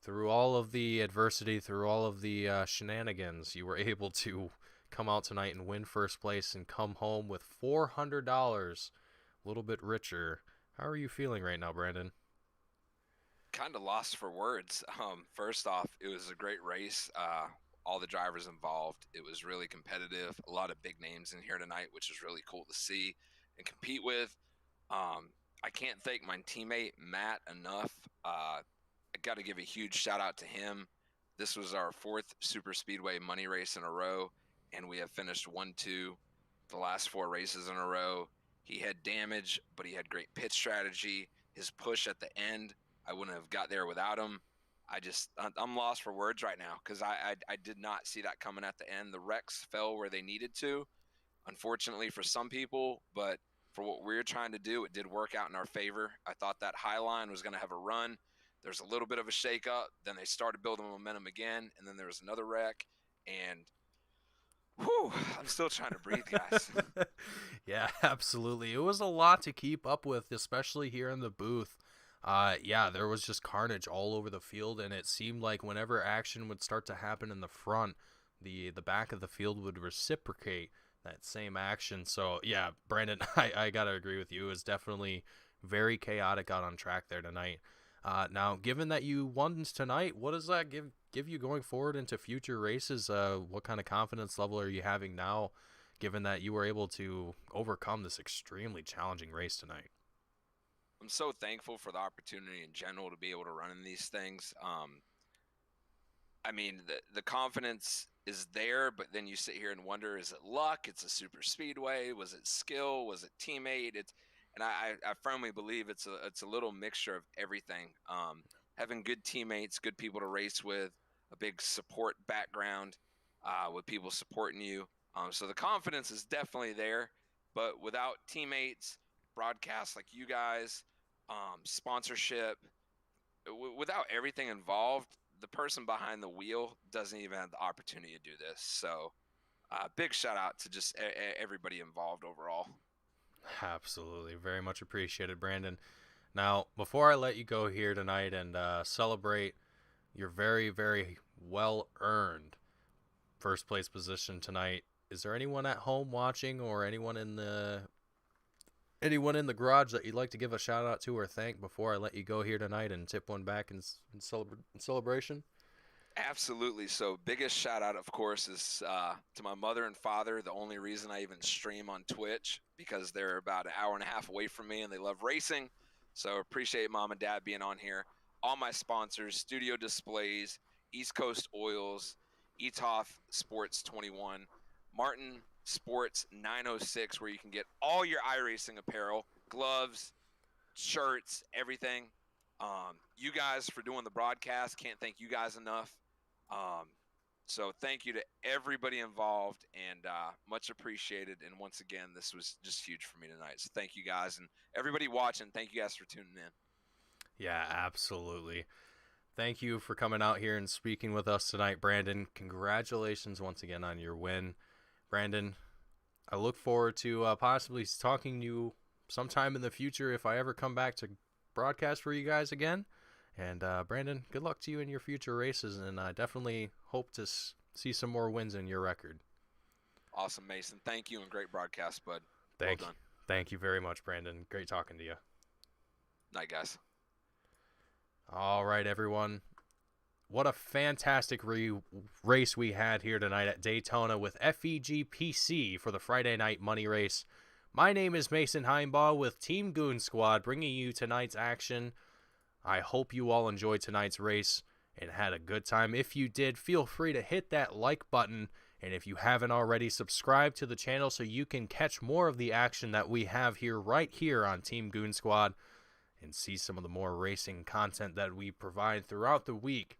through all of the adversity, through all of the shenanigans, you were able to come out tonight and win first place and come home with $400, a little bit richer. How are you feeling right now, Brandon? Kind of lost for words. First off, it was a great race. All the drivers involved. It was really competitive. A lot of big names in here tonight, which is really cool to see and compete with. I can't thank my teammate Matt enough. I got to give a huge shout out to him. This was our 4th Super Speedway money race in a row, and we have finished 1-2 the last 4 races in a row. He had damage, but he had great pit strategy. His push at the end, I wouldn't have got there without him. I'm lost for words right now, because I did not see that coming at the end. The wrecks fell where they needed to, unfortunately for some people, but for what we were trying to do, it did work out in our favor. I thought that high line was going to have a run. There's a little bit of a shakeup. Then they started building momentum again, and then there was another wreck. And whew, I'm still trying to breathe, guys. Yeah, absolutely. It was a lot to keep up with, especially here in the booth. Yeah, there was just carnage all over the field, and it seemed like whenever action would start to happen in the front, the back of the field would reciprocate that same action. So yeah, Brandon, I gotta agree with you. It was definitely very chaotic out on track there tonight. Now, given that you won tonight, what does that give you going forward into future races? What kind of confidence level are you having now, given that you were able to overcome this extremely challenging race tonight? I'm so thankful for the opportunity in general to be able to run in these things. I mean, the confidence is there, but then you sit here and wonder, is it luck? It's a super speedway. Was it skill? Was it teammate? And I firmly believe it's a little mixture of everything. Having good teammates, good people to race with, a big support background with people supporting you. So the confidence is definitely there, but without teammates, broadcasts like you guys, sponsorship, without everything involved, the person behind the wheel doesn't even have the opportunity to do this. So big shout out to just everybody involved overall. Absolutely. Very much appreciated, Brandon. Now, before I let you go here tonight and celebrate your very, very well-earned first place position tonight, is there anyone at home watching or anyone in the garage that you'd like to give a shout out to or thank before I let you go here tonight and tip one back in celebration? Absolutely. So biggest shout out, of course, is to my mother and father. The only reason I even stream on Twitch, because they're about an hour and a half away from me and they love racing. So appreciate mom and dad being on here. All my sponsors, Studio Displays, East Coast Oils, Etoff Sports 21, Martin Sports 906, where you can get all your iRacing apparel, gloves, shirts, everything. You guys for doing the broadcast. Can't thank you guys enough. So thank you to everybody involved, and much appreciated. And once again, this was just huge for me tonight. So thank you guys, and everybody watching, thank you guys for tuning in. Yeah, absolutely. Thank you for coming out here and speaking with us tonight, Brandon. Congratulations once again on your win. Brandon, I look forward to possibly talking to you sometime in the future if I ever come back to broadcast for you guys again. And Brandon, good luck to you in your future races, and I definitely hope to see some more wins in your record. Awesome, Mason. Thank you and great broadcast, bud. Thank well you. done. Thank you very much, Brandon. Great talking to you. Night, guys. All right, everyone. What a fantastic race we had here tonight at Daytona with FEG PC for the Friday night money race. My name is Mason Heimbaugh with Team Goon Squad bringing you tonight's action. I hope you all enjoyed tonight's race and had a good time. If you did, feel free to hit that like button. And if you haven't already, subscribe to the channel so you can catch more of the action that we have here right here on Team Goon Squad and see some of the more racing content that we provide throughout the week.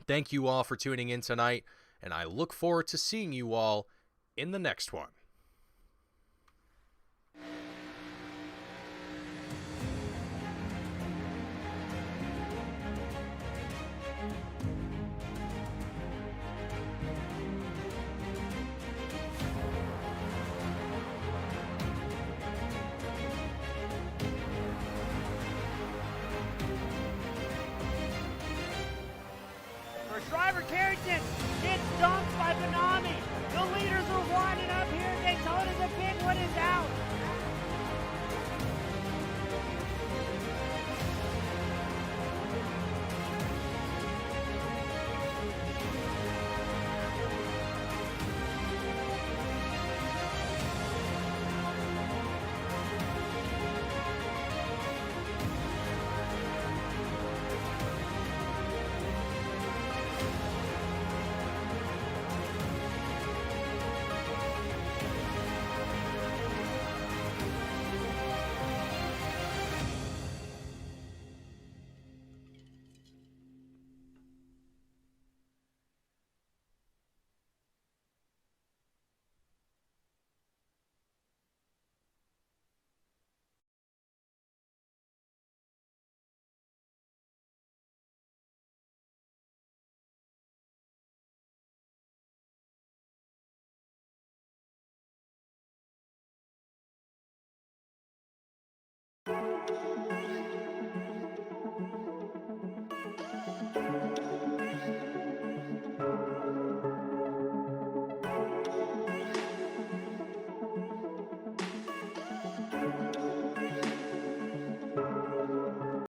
Thank you all for tuning in tonight, and I look forward to seeing you all in the next one. Driver Carrington gets dumped by Benami. The leaders are winding up here. Daytona, the big one is out.